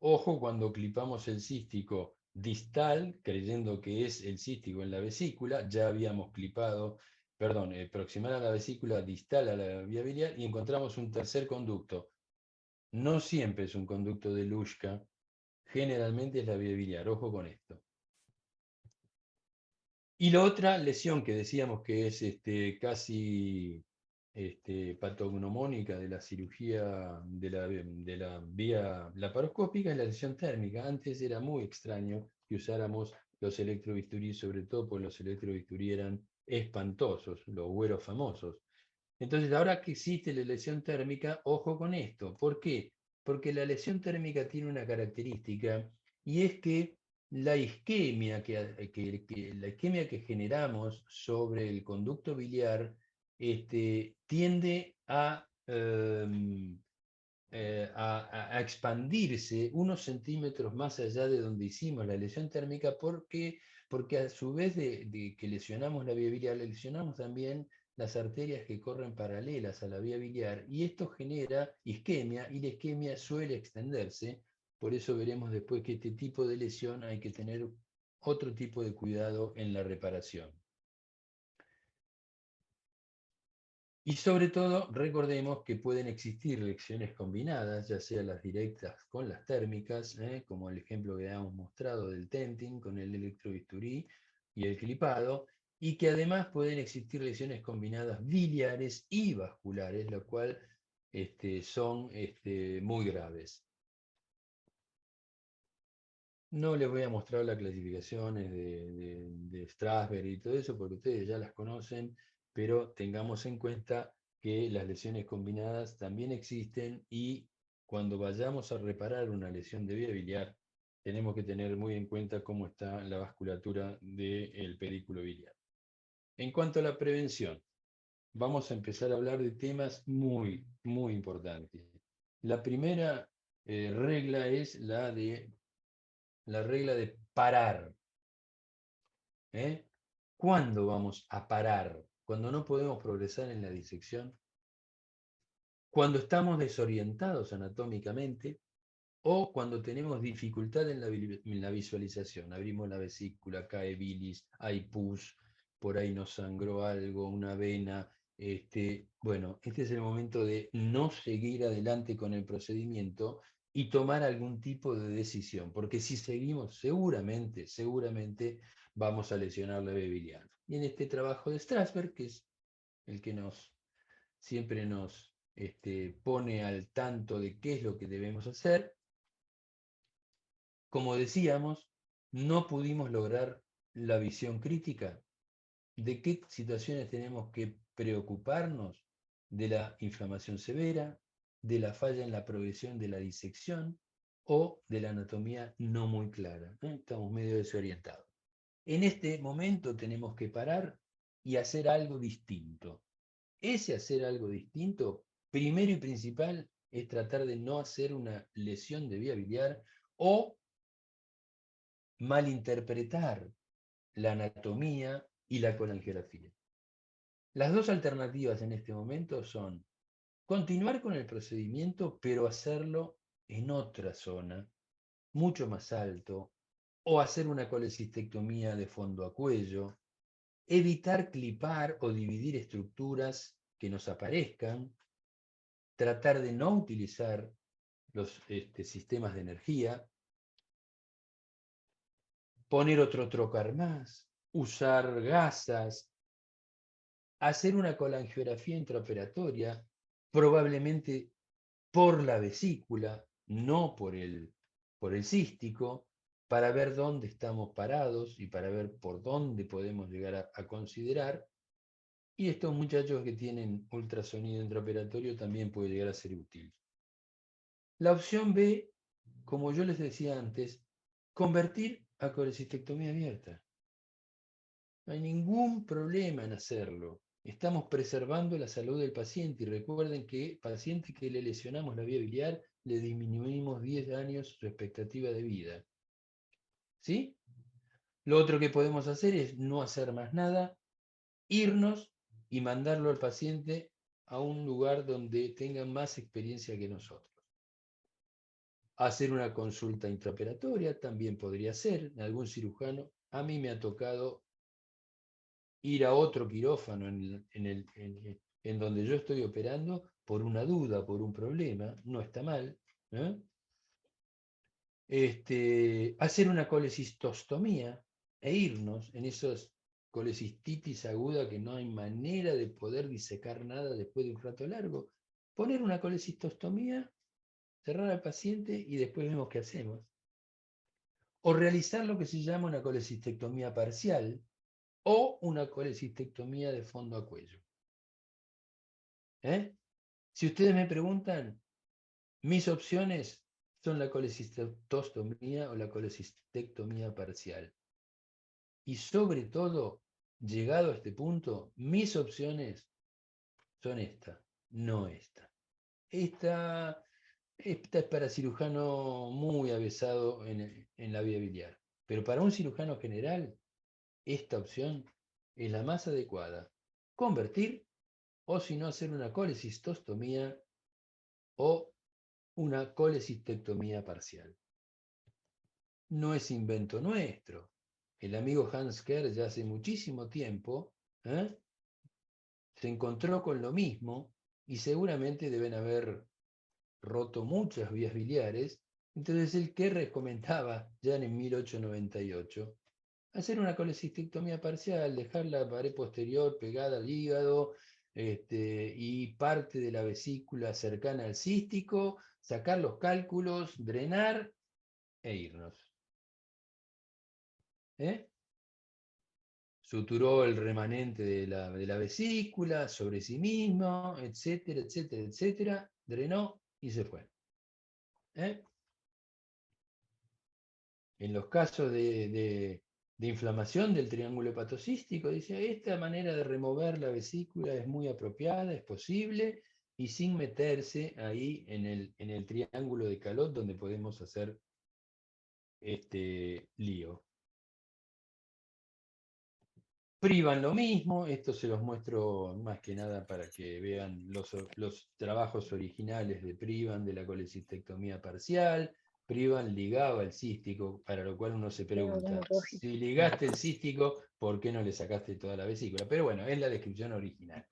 Ojo cuando clipamos el cístico distal, creyendo que es el cístico en la vesícula, ya habíamos clipado, perdón, proximal a la vesícula, distal a la vía biliar, y encontramos un tercer conducto. No siempre es un conducto de Luschka, generalmente es la vía biliar, ojo con esto. Y la otra lesión que decíamos que es casi patognomónica de la cirugía de la vía laparoscópica es la lesión térmica. Antes era muy extraño que usáramos los electrobisturí, sobre todo porque los electrobisturí eran espantosos, los güeros famosos. Entonces, ahora que existe la lesión térmica, ojo con esto. ¿Por qué? Porque la lesión térmica tiene una característica y es que la isquemia la isquemia que generamos sobre el conducto biliar tiende a expandirse unos centímetros más allá de donde hicimos la lesión térmica porque a su vez de que lesionamos la vía biliar, lesionamos también las arterias que corren paralelas a la vía biliar y esto genera isquemia y la isquemia suele extenderse. Por eso veremos después que este tipo de lesión hay que tener otro tipo de cuidado en la reparación. Y sobre todo, recordemos que pueden existir lesiones combinadas, ya sea las directas con las térmicas, como el ejemplo que habíamos mostrado del tenting con el electrobisturí y el clipado, y que además pueden existir lesiones combinadas biliares y vasculares, lo cual son muy graves. No les voy a mostrar las clasificaciones de Strasberg y todo eso, porque ustedes ya las conocen, pero tengamos en cuenta que las lesiones combinadas también existen y cuando vayamos a reparar una lesión de vía biliar, tenemos que tener muy en cuenta cómo está la vasculatura del pedículo biliar. En cuanto a la prevención, vamos a empezar a hablar de temas muy, muy importantes. La primera regla es la regla de parar. ¿Cuándo vamos a parar? Cuando no podemos progresar en la disección, cuando estamos desorientados anatómicamente o cuando tenemos dificultad en la visualización. Abrimos la vesícula, cae bilis, hay pus, por ahí nos sangró algo, una vena. Bueno, este es el momento de no seguir adelante con el procedimiento y tomar algún tipo de decisión, porque si seguimos, seguramente vamos a lesionar la vía biliar. Y en este trabajo de Strasberg, que es el que siempre nos pone al tanto de qué es lo que debemos hacer, como decíamos, no pudimos lograr la visión crítica. ¿De qué situaciones tenemos que preocuparnos? De la inflamación severa, de la falla en la progresión de la disección o de la anatomía no muy clara. Estamos medio desorientados. En este momento tenemos que parar y hacer algo distinto. Ese hacer algo distinto, primero y principal, es tratar de no hacer una lesión de vía biliar o malinterpretar la anatomía y la colangiografía. Las dos alternativas en este momento son continuar con el procedimiento, pero hacerlo en otra zona, mucho más alto, o hacer una colecistectomía de fondo a cuello, evitar clipar o dividir estructuras que nos aparezcan, tratar de no utilizar los sistemas de energía, poner otro trocar más, usar gasas, hacer una colangiografía intraoperatoria, probablemente por la vesícula, no por el cístico, para ver dónde estamos parados y para ver por dónde podemos llegar a considerar. Y estos muchachos que tienen ultrasonido intraoperatorio también puede llegar a ser útil. La opción B, como yo les decía antes, convertir a colecistectomía abierta. No hay ningún problema en hacerlo. Estamos preservando la salud del paciente y recuerden que paciente que le lesionamos la vía biliar le disminuimos 10 años su expectativa de vida. ¿Sí? Lo otro que podemos hacer es no hacer más nada, irnos y mandarlo al paciente a un lugar donde tenga más experiencia que nosotros. Hacer una consulta intraoperatoria también podría ser, en algún cirujano. A mí me ha tocado ir a otro quirófano en donde yo estoy operando por una duda, por un problema, no está mal. Hacer una colecistostomía e irnos en esos colecistitis aguda que no hay manera de poder disecar nada después de un rato largo. Poner una colecistostomía, cerrar al paciente y después vemos qué hacemos. O realizar lo que se llama una colecistectomía parcial o una colecistectomía de fondo a cuello. Si ustedes me preguntan, mis opciones son la colecistostomía o la colecistectomía parcial. Y sobre todo, llegado a este punto, mis opciones son esta, no esta. Esta es para cirujano muy avesado en la vía biliar. Pero para un cirujano general, esta opción es la más adecuada. Convertir, o si no, hacer una colecistostomía o una colecistectomía parcial. No es invento nuestro. El amigo Hans Kerr ya hace muchísimo tiempo se encontró con lo mismo y seguramente deben haber roto muchas vías biliares. Entonces el Kerr recomendaba ya en 1898 hacer una colecistectomía parcial, dejar la pared posterior pegada al hígado y parte de la vesícula cercana al cístico, sacar los cálculos, drenar e irnos. Suturó el remanente de la vesícula sobre sí mismo, etcétera, etcétera, etcétera, drenó y se fue. En los casos de inflamación del triángulo hepatocístico, dice, esta manera de remover la vesícula es muy apropiada, es posible, y sin meterse ahí en el triángulo de Calot donde podemos hacer lío. Privan lo mismo, esto se los muestro más que nada para que vean los trabajos originales de Privan de la colecistectomía parcial. Privan ligaba el cístico, para lo cual uno se pregunta, si ligaste el cístico, ¿por qué no le sacaste toda la vesícula? Pero bueno, es la descripción original.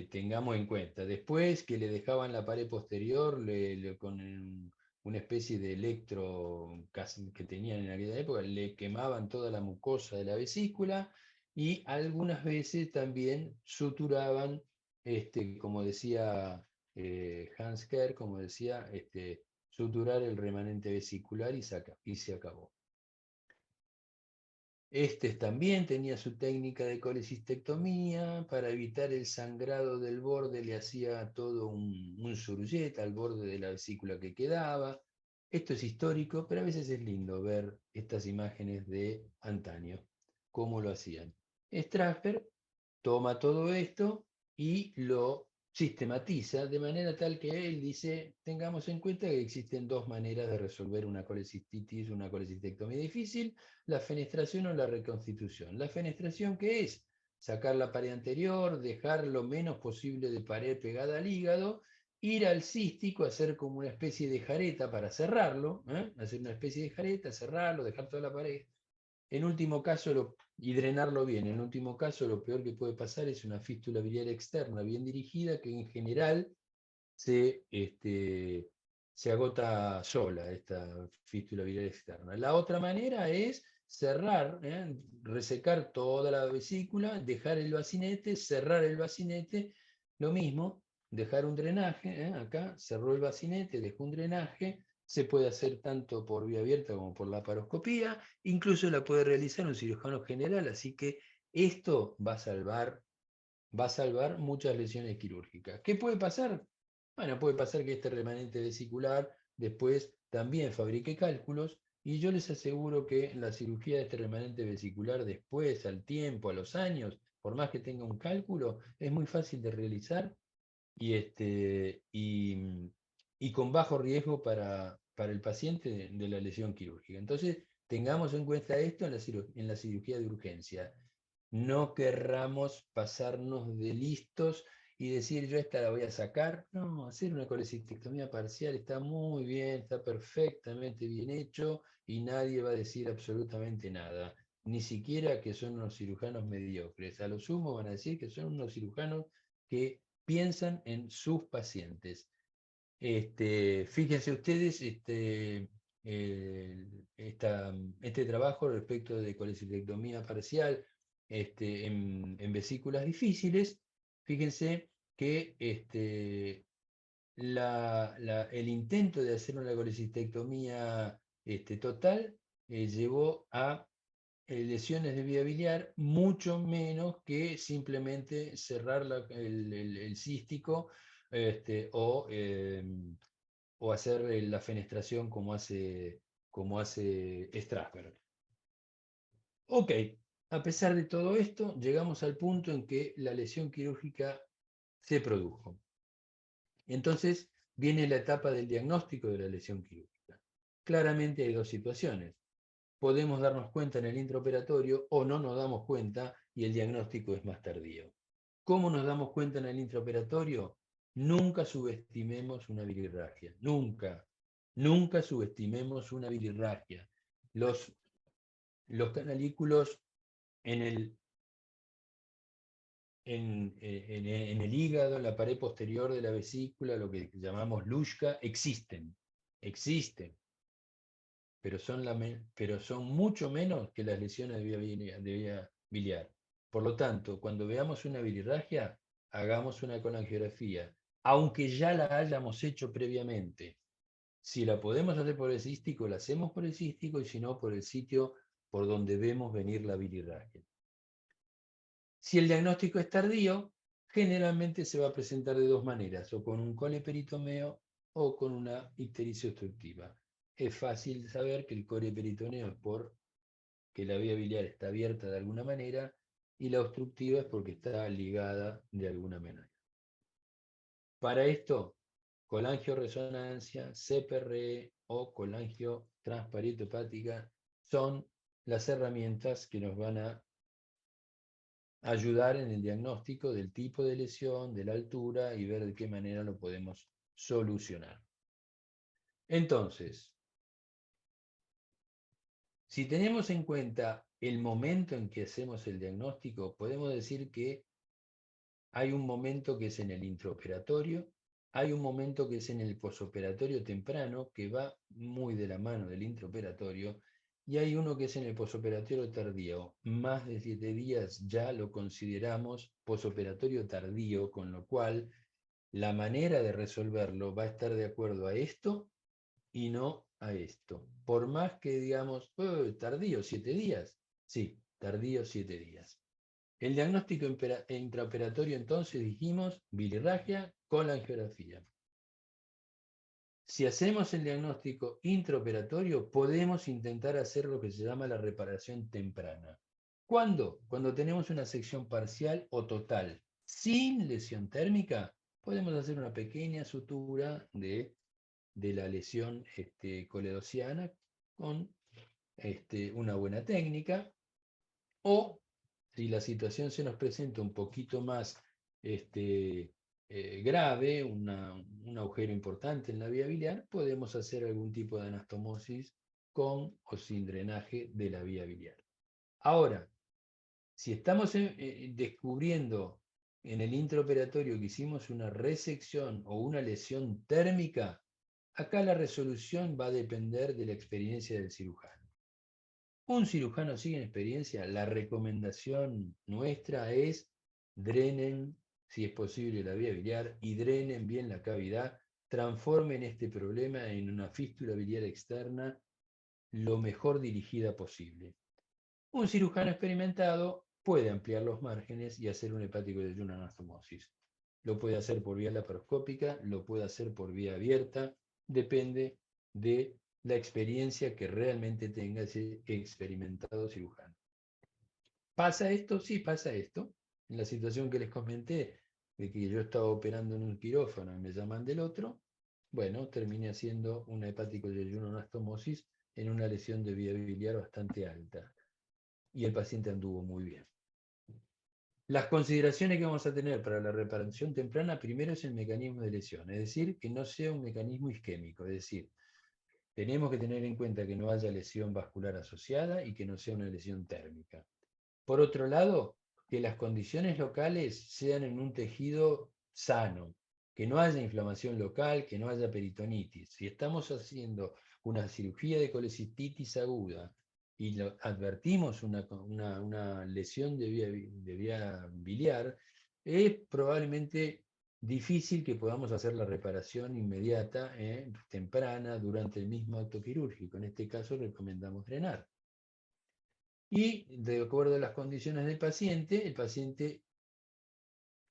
Tengamos en cuenta. Después que le dejaban la pared posterior con una especie de electro que tenían en aquella época, le quemaban toda la mucosa de la vesícula y algunas veces también suturaban, como decía Hans Kerr, como decía, suturar el remanente vesicular y se acabó. También tenía su técnica de colecistectomía, para evitar el sangrado del borde le hacía todo un surjet al borde de la vesícula que quedaba. Esto es histórico, pero a veces es lindo ver estas imágenes de antaño, cómo lo hacían. Strasberg toma todo esto y lo sistematiza de manera tal que él dice, tengamos en cuenta que existen dos maneras de resolver una colecistitis, una colecistectomía difícil, la fenestración o la reconstitución. La fenestración, ¿qué es? Sacar la pared anterior, dejar lo menos posible de pared pegada al hígado, ir al cístico, hacer como una especie de jareta para cerrarlo, hacer una especie de jareta, cerrarlo, dejar toda la pared. En último caso, y drenarlo bien, en último caso lo peor que puede pasar es una fístula biliar externa bien dirigida que en general se agota sola, esta fístula biliar externa. La otra manera es cerrar, resecar toda la vesícula, dejar el bacinete, cerrar el bacinete, lo mismo, dejar un drenaje, acá cerró el bacinete, dejó un drenaje, se puede hacer tanto por vía abierta como por la laparoscopía, incluso la puede realizar un cirujano general, así que esto va a salvar muchas lesiones quirúrgicas. ¿Qué puede pasar? Bueno, puede pasar que este remanente vesicular después también fabrique cálculos, y yo les aseguro que la cirugía de este remanente vesicular después, al tiempo, a los años, por más que tenga un cálculo, es muy fácil de realizar y con bajo riesgo para el paciente de la lesión quirúrgica. Entonces, tengamos en cuenta esto en la cirugía de urgencia. No querramos pasarnos de listos y decir yo esta la voy a sacar. No, hacer una colecistectomía parcial está muy bien, está perfectamente bien hecho y nadie va a decir absolutamente nada. Ni siquiera que son unos cirujanos mediocres. A lo sumo van a decir que son unos cirujanos que piensan en sus pacientes. Fíjense ustedes este trabajo respecto de colecistectomía parcial en vesículas difíciles. Fíjense que el intento de hacer una colecistectomía total llevó a lesiones de vía biliar mucho menos que simplemente cerrar el cístico o hacer la fenestración como hace Strasberg. Ok, a pesar de todo esto, llegamos al punto en que la lesión quirúrgica se produjo. Entonces viene la etapa del diagnóstico de la lesión quirúrgica. Claramente hay dos situaciones. Podemos darnos cuenta en el intraoperatorio o no nos damos cuenta y el diagnóstico es más tardío. ¿Cómo nos damos cuenta en el intraoperatorio? Nunca subestimemos una bilirragia. Nunca. Nunca subestimemos una bilirragia. Los canalículos en el hígado, en la pared posterior de la vesícula, lo que llamamos Luschka, existen. Pero son mucho menos que las lesiones de vía biliar. Por lo tanto, cuando veamos una bilirragia, hagamos una colangiografía, aunque ya la hayamos hecho previamente. Si la podemos hacer por el cístico, la hacemos por el cístico, y si no, por el sitio por donde vemos venir la bilirragia. Si el diagnóstico es tardío, generalmente se va a presentar de dos maneras, o con un coleperitoneo o con una ictericia obstructiva. Es fácil saber que el coleperitoneo es porque la vía biliar está abierta de alguna manera y la obstructiva es porque está ligada de alguna manera. Para esto, colangioresonancia, CPRE o colangiotransparieto-hepática son las herramientas que nos van a ayudar en el diagnóstico del tipo de lesión, de la altura y ver de qué manera lo podemos solucionar. Entonces, si tenemos en cuenta el momento en que hacemos el diagnóstico, podemos decir que hay un momento que es en el intraoperatorio, hay un momento que es en el posoperatorio temprano, que va muy de la mano del intraoperatorio, y hay uno que es en el posoperatorio tardío. Más de 7 días ya lo consideramos posoperatorio tardío, con lo cual la manera de resolverlo va a estar de acuerdo a esto y no a esto. Por más que digamos, tardío, 7 días. Sí, tardío, 7 días. El diagnóstico intraoperatorio, entonces, dijimos, bilirragia, colangiografía. Si hacemos el diagnóstico intraoperatorio, podemos intentar hacer lo que se llama la reparación temprana. ¿Cuándo? Cuando tenemos una sección parcial o total sin lesión térmica, podemos hacer una pequeña sutura de la lesión coledociana con una buena técnica, o si la situación se nos presenta un poquito más grave, un agujero importante en la vía biliar, podemos hacer algún tipo de anastomosis con o sin drenaje de la vía biliar. Ahora, si estamos descubriendo en el intraoperatorio que hicimos una resección o una lesión térmica, acá la resolución va a depender de la experiencia del cirujano. Un cirujano sin experiencia, la recomendación nuestra es drenen, si es posible, la vía biliar y drenen bien la cavidad, transformen este problema en una fístula biliar externa lo mejor dirigida posible. Un cirujano experimentado puede ampliar los márgenes y hacer un hepático de ayuno anastomosis. Lo puede hacer por vía laparoscópica, lo puede hacer por vía abierta, depende de la experiencia que realmente tenga ese experimentado cirujano. ¿Pasa esto? Sí, pasa esto. En la situación que les comenté, de que yo estaba operando en un quirófano y me llaman del otro, bueno, terminé haciendo un hepático de ayuno anastomosis en una lesión de vía biliar bastante alta. Y el paciente anduvo muy bien. Las consideraciones que vamos a tener para la reparación temprana, primero es el mecanismo de lesión, es decir, que no sea un mecanismo isquémico, es decir, tenemos que tener en cuenta que no haya lesión vascular asociada y que no sea una lesión térmica. Por otro lado, que las condiciones locales sean en un tejido sano, que no haya inflamación local, que no haya peritonitis. Si estamos haciendo una cirugía de colecistitis aguda y advertimos una lesión de vía biliar, es probablemente difícil que podamos hacer la reparación inmediata, temprana, durante el mismo acto quirúrgico. En este caso recomendamos drenar. Y de acuerdo a las condiciones del paciente, el paciente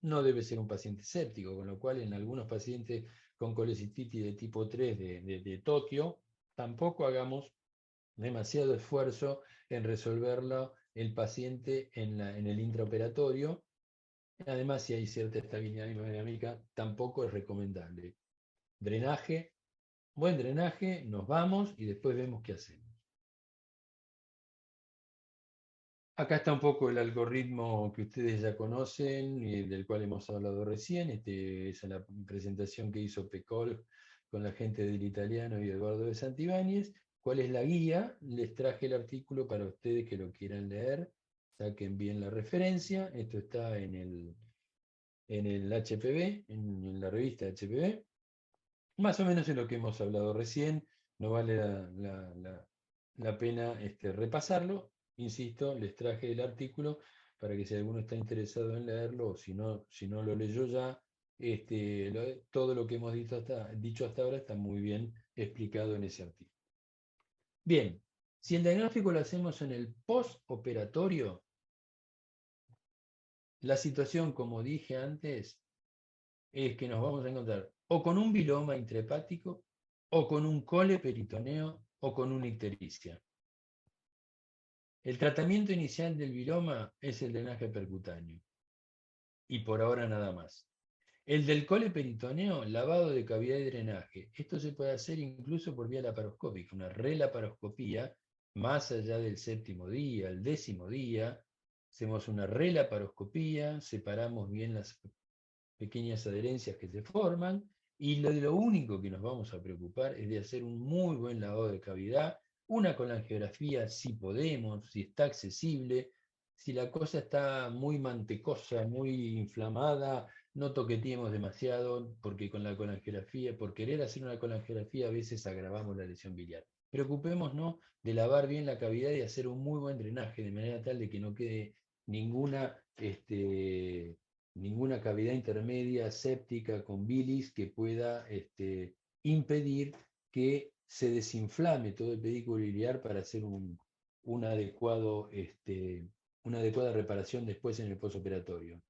no debe ser un paciente séptico, con lo cual en algunos pacientes con colecistitis de tipo 3 de Tokio, tampoco hagamos demasiado esfuerzo en resolverlo el paciente en el intraoperatorio. Además, si hay cierta estabilidad hemodinámica, tampoco es recomendable. Drenaje, buen drenaje, nos vamos y después vemos qué hacemos. Acá está un poco el algoritmo que ustedes ya conocen y del cual hemos hablado recién. Esa es la presentación que hizo Pecol con la gente del Italiano y Eduardo de Santibáñez. ¿Cuál es la guía? Les traje el artículo para ustedes que lo quieran leer. Saquen bien la referencia. Esto está en el HPV, en la revista HPV. Más o menos es lo que hemos hablado recién. No vale la pena repasarlo. Insisto, les traje el artículo para que si alguno está interesado en leerlo, o si no lo leyó ya, todo lo que hemos dicho hasta ahora está muy bien explicado en ese artículo. Bien, si el diagnóstico lo hacemos en el postoperatorio, la situación, como dije antes, es que nos vamos a encontrar o con un viloma intrahepático, o con un coleperitoneo, o con una ictericia. El tratamiento inicial del viloma es el drenaje percutáneo. Y por ahora nada más. El del coleperitoneo, lavado de cavidad y drenaje. Esto se puede hacer incluso por vía laparoscópica, una relaparoscopía, más allá del 7º día, el 10º día. Hacemos una relaparoscopía, separamos bien las pequeñas adherencias que se forman, y lo único que nos vamos a preocupar es de hacer un muy buen lavado de cavidad, una colangiografía si podemos, si está accesible. Si la cosa está muy mantecosa, muy inflamada, no toqueteemos demasiado, porque con la colangiografía, por querer hacer una colangiografía, a veces agravamos la lesión biliar. Preocupémonos de lavar bien la cavidad y hacer un muy buen drenaje, de manera tal de que no quede ninguna cavidad intermedia séptica con bilis que pueda impedir que se desinflame todo el pedículo biliar para hacer una adecuada reparación después en el postoperatorio.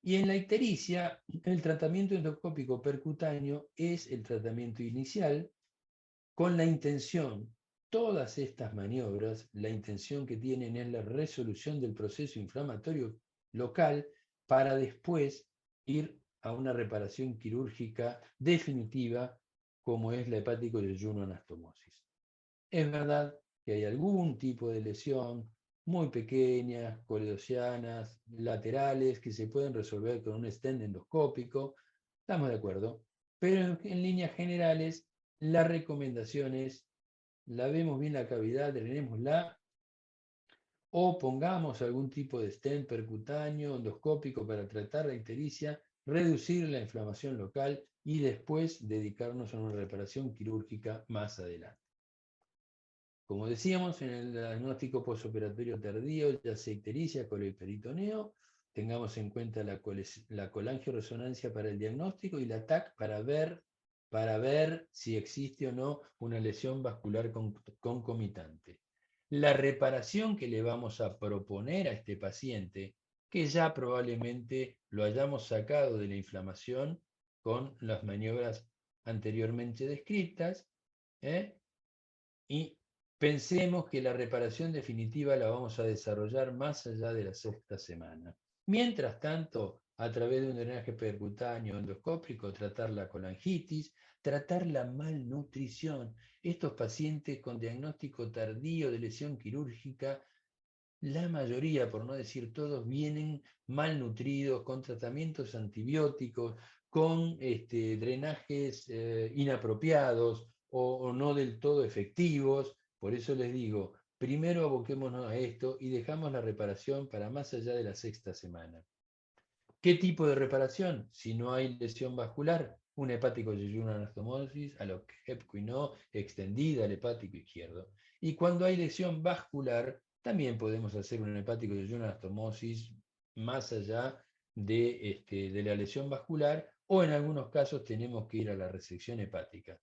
Y en la ictericia, el tratamiento endoscópico percutáneo es el tratamiento inicial con la intención, todas estas maniobras, la intención que tienen es la resolución del proceso inflamatorio local para después ir a una reparación quirúrgica definitiva como es la hepático yeyuno anastomosis. Es verdad que hay algún tipo de lesión muy pequeñas, coledocianas, laterales, que se pueden resolver con un stent endoscópico, estamos de acuerdo, pero en líneas generales la recomendación es lavemos bien la cavidad, drenémosla, o pongamos algún tipo de stent percutáneo, endoscópico para tratar la ictericia, reducir la inflamación local y después dedicarnos a una reparación quirúrgica más adelante. Como decíamos, en el diagnóstico postoperatorio tardío, ya sea ictericia, coleperitoneo, tengamos en cuenta la colangioresonancia para el diagnóstico y la TAC para ver si existe o no una lesión vascular concomitante. La reparación que le vamos a proponer a este paciente, que ya probablemente lo hayamos sacado de la inflamación con las maniobras anteriormente descritas, y pensemos que la reparación definitiva la vamos a desarrollar más allá de la 6ª semana. Mientras tanto, a través de un drenaje percutáneo endoscópico, tratar la colangitis, tratar la malnutrición. Estos pacientes con diagnóstico tardío de lesión quirúrgica la mayoría, por no decir todos, vienen malnutridos, con tratamientos antibióticos, con drenajes inapropiados o no del todo efectivos. Por eso les digo, primero aboquémonos a esto y dejamos la reparación para más allá de la 6ª semana. ¿Qué tipo de reparación? Si no hay lesión vascular, un hepático yeyuno anastomosis, a lo que hepquinó extendida al hepático izquierdo. Y cuando hay lesión vascular, también podemos hacer un hepático yeyuno anastomosis más allá de la lesión vascular, o en algunos casos tenemos que ir a la resección hepática.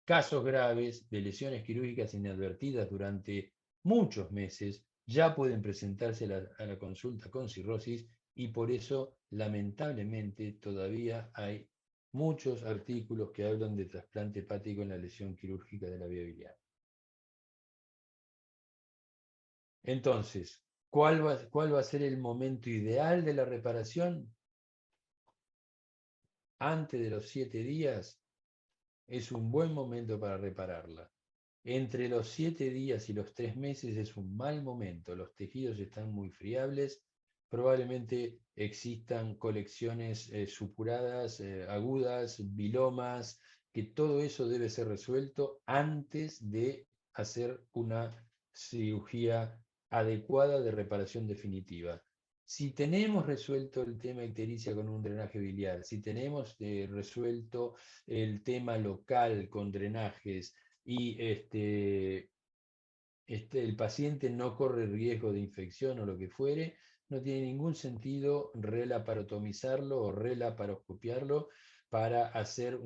Casos graves de lesiones quirúrgicas inadvertidas durante muchos meses ya pueden presentarse a la consulta con cirrosis, y por eso, lamentablemente, todavía hay muchos artículos que hablan de trasplante hepático en la lesión quirúrgica de la vía biliar. Entonces, ¿cuál va a ser el momento ideal de la reparación? Antes de los 7 días es un buen momento para repararla. Entre los 7 días y los 3 meses es un mal momento. Los tejidos están muy friables. Probablemente existan colecciones supuradas, agudas, vilomas, que todo eso debe ser resuelto antes de hacer una cirugía adecuada de reparación definitiva. Si tenemos resuelto el tema ictericia con un drenaje biliar, si tenemos resuelto el tema local con drenajes, y el paciente no corre riesgo de infección o lo que fuere, no tiene ningún sentido relaparotomizarlo o relaparoscopiarlo para hacer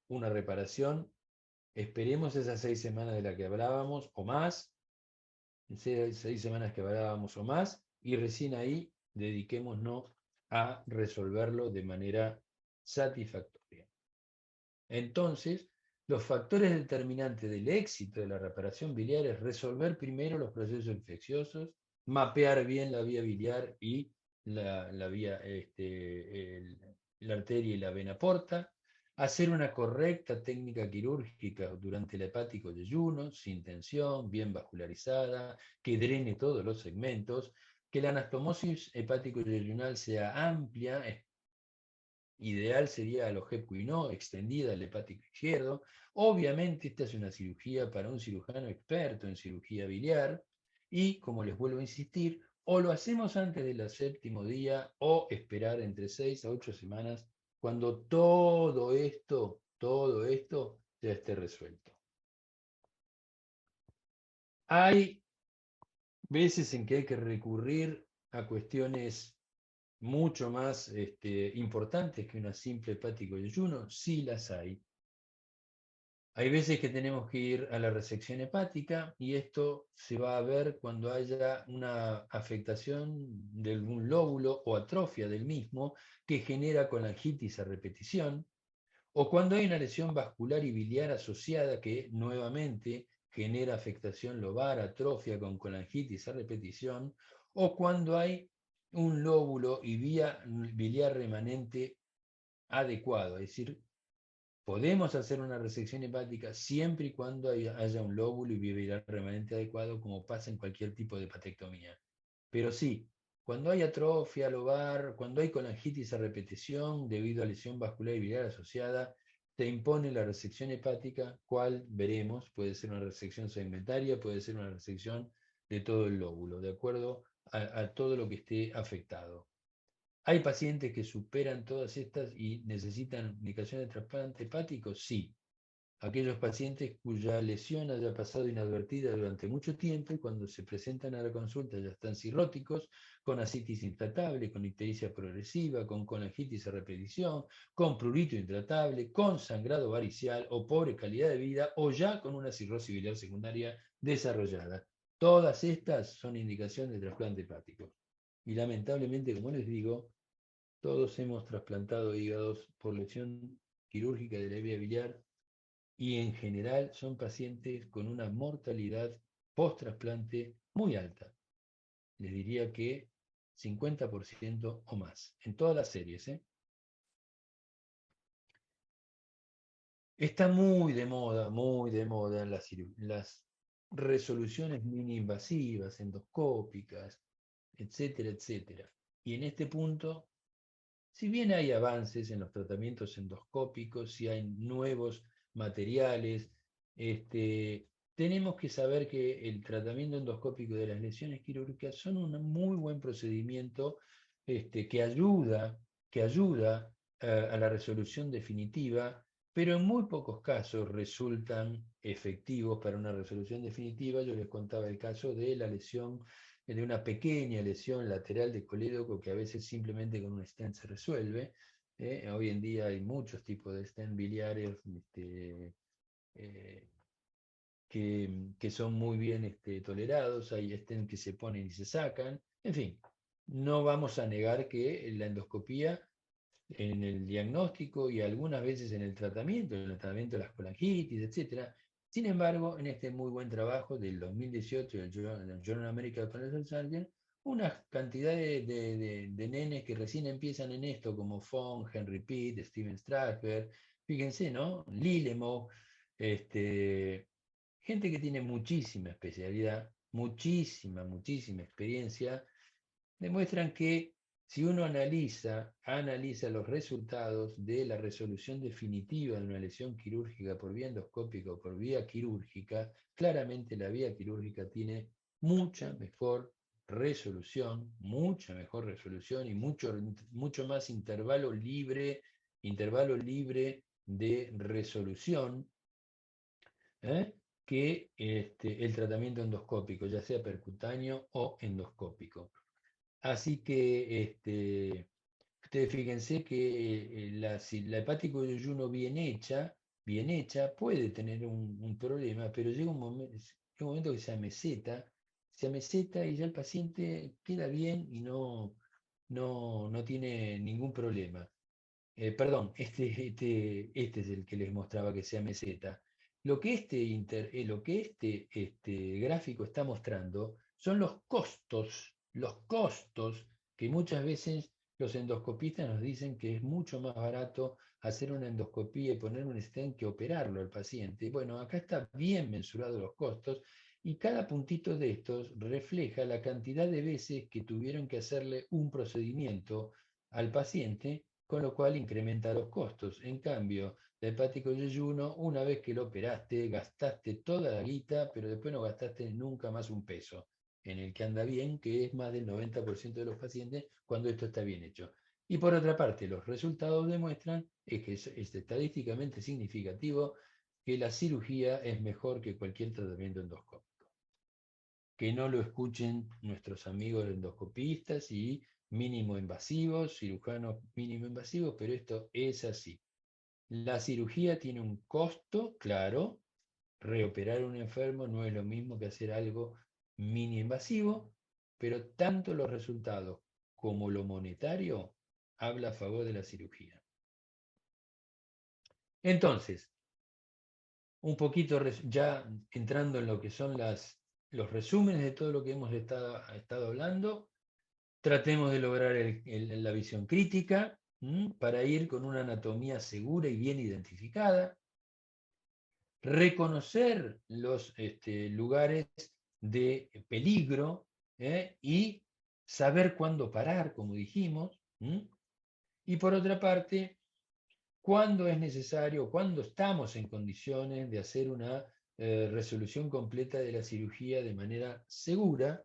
una reparación. Esperemos esas 6 semanas de las que hablábamos o más, 6 semanas que hablábamos o más, y recién ahí dediquémonos a resolverlo de manera satisfactoria. Entonces, los factores determinantes del éxito de la reparación biliar es resolver primero los procesos infecciosos, mapear bien la vía biliar y la arteria y la vena porta, hacer una correcta técnica quirúrgica durante el hepático yeyuno, sin tensión, bien vascularizada, que drene todos los segmentos, que la anastomosis hepático yeyunal sea amplia. Ideal sería la hepquinó extendida al hepático izquierdo. Obviamente esta es una cirugía para un cirujano experto en cirugía biliar, y como les vuelvo a insistir, o lo hacemos antes del 7º día o esperar entre 6 a 8 semanas cuando todo esto ya esté resuelto. Hay veces en que hay que recurrir a cuestiones mucho más importantes que una simple hepático yeyuno. Sí las hay. Hay veces que tenemos que ir a la resección hepática, y esto se va a ver cuando haya una afectación de algún lóbulo o atrofia del mismo que genera colangitis a repetición, o cuando hay una lesión vascular y biliar asociada que nuevamente genera afectación lobar, atrofia con colangitis a repetición, o cuando hay un lóbulo y vía biliar remanente adecuado. Es decir, podemos hacer una resección hepática siempre y cuando haya un lóbulo y vía biliar remanente adecuado, como pasa en cualquier tipo de hepatectomía. Pero sí, cuando hay atrofia lobar, cuando hay colangitis a repetición debido a lesión vascular y biliar asociada, te impone la resección hepática, cual veremos, puede ser una resección segmentaria, puede ser una resección de todo el lóbulo, de acuerdo a todo lo que esté afectado. ¿Hay pacientes que superan todas estas y necesitan indicación de trasplante hepático? Sí. Aquellos pacientes cuya lesión haya pasado inadvertida durante mucho tiempo y cuando se presentan a la consulta ya están cirróticos, con ascitis intratable, con ictericia progresiva, con colangitis a repetición, con prurito intratable, con sangrado varicial o pobre calidad de vida, o ya con una cirrosis biliar secundaria desarrollada. Todas estas son indicación de trasplante hepático. Y lamentablemente, como les digo, todos hemos trasplantado hígados por lesión quirúrgica de la vía biliar, y en general son pacientes con una mortalidad post-trasplante muy alta. Les diría que 50% o más, en todas las series. Está muy de moda resoluciones mini invasivas, endoscópicas, etcétera, etcétera. Y en este punto, si bien hay avances en los tratamientos endoscópicos, si hay nuevos materiales, tenemos que saber que el tratamiento endoscópico de las lesiones quirúrgicas son un muy buen procedimiento que ayuda a la resolución definitiva, pero en muy pocos casos resultan efectivos para una resolución definitiva. Yo les contaba el caso de la lesión, de una pequeña lesión lateral de colédoco que a veces simplemente con un stent se resuelve. Hoy en día hay muchos tipos de stent biliares que son muy bien tolerados, hay stent que se ponen y se sacan, en fin, no vamos a negar que la endoscopía en el diagnóstico y algunas veces en el tratamiento de las colangitis, etc. Sin embargo, en este muy buen trabajo del 2018 del Journal American Cancer Surgery, una cantidad de nenes que recién empiezan en esto, como Fong, Henry Pitt, Steven Strasberg, fíjense, ¿no? Lilemo, gente que tiene muchísima especialidad, muchísima experiencia, demuestran que si uno analiza los resultados de la resolución definitiva de una lesión quirúrgica por vía endoscópica o por vía quirúrgica, claramente la vía quirúrgica tiene mucha mejor resolución y mucho más intervalo libre de resolución, que el tratamiento endoscópico, ya sea percutáneo o endoscópico. Así que ustedes fíjense que si la hepático de ayuno bien hecha puede tener un problema, pero llega un momento que se ameseta y ya el paciente queda bien y no tiene ningún problema. Perdón, este es el que les mostraba que sea meseta. Lo que este gráfico está mostrando son los costos que muchas veces los endoscopistas nos dicen que es mucho más barato hacer una endoscopía y poner un stent que operarlo al paciente. Bueno, acá está bien mensurado los costos y cada puntito de estos refleja la cantidad de veces que tuvieron que hacerle un procedimiento al paciente, con lo cual incrementa los costos. En cambio, la hepático de ayuno, una vez que lo operaste, gastaste toda la guita, pero después no gastaste nunca más un peso, en el que anda bien, que es más del 90% de los pacientes cuando esto está bien hecho. Y por otra parte, los resultados demuestran que es estadísticamente significativo que la cirugía es mejor que cualquier tratamiento endoscópico. Que no lo escuchen nuestros amigos endoscopistas y mínimo invasivos, cirujanos mínimo invasivos, pero esto es así. La cirugía tiene un costo, claro. Reoperar a un enfermo no es lo mismo que hacer algo mini invasivo, pero tanto los resultados como lo monetario habla a favor de la cirugía. Entonces, un poquito ya entrando en lo que son los resúmenes de todo lo que hemos estado hablando, tratemos de lograr la visión crítica para ir con una anatomía segura y bien identificada, reconocer los lugares de peligro y saber cuándo parar, como dijimos, y por otra parte, cuándo es necesario, cuándo estamos en condiciones de hacer una resolución completa de la cirugía de manera segura.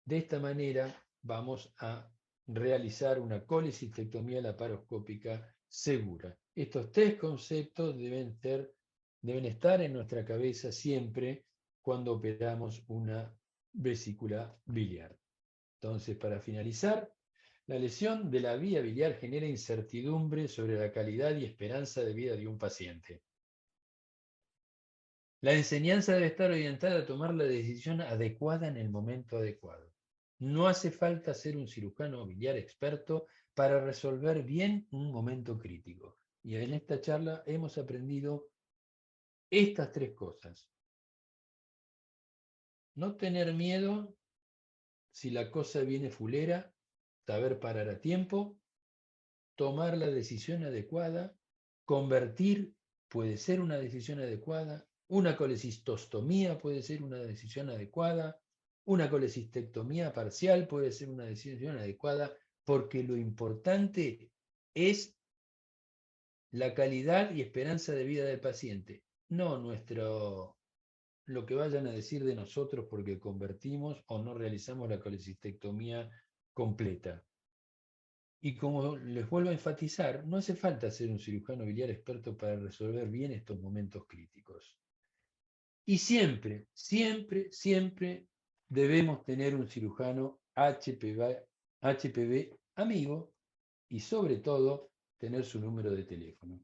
De esta manera vamos a realizar una colecistectomía laparoscópica segura. Estos tres conceptos deben estar en nuestra cabeza siempre cuando operamos una vesícula biliar. Entonces, para finalizar, la lesión de la vía biliar genera incertidumbre sobre la calidad y esperanza de vida de un paciente. La enseñanza debe estar orientada a tomar la decisión adecuada en el momento adecuado. No hace falta ser un cirujano biliar experto para resolver bien un momento crítico. Y en esta charla hemos aprendido estas tres cosas. No tener miedo si la cosa viene fulera, saber parar a tiempo, tomar la decisión adecuada, convertir puede ser una decisión adecuada, Una colecistostomía puede ser una decisión adecuada, una colecistectomía parcial puede ser una decisión adecuada, porque lo importante es la calidad y esperanza de vida del paciente, no lo que vayan a decir de nosotros porque convertimos o no realizamos la colecistectomía completa. Y como les vuelvo a enfatizar, no hace falta ser un cirujano biliar experto para resolver bien estos momentos críticos. Y siempre, siempre, siempre debemos tener un cirujano HPV amigo y sobre todo tener su número de teléfono.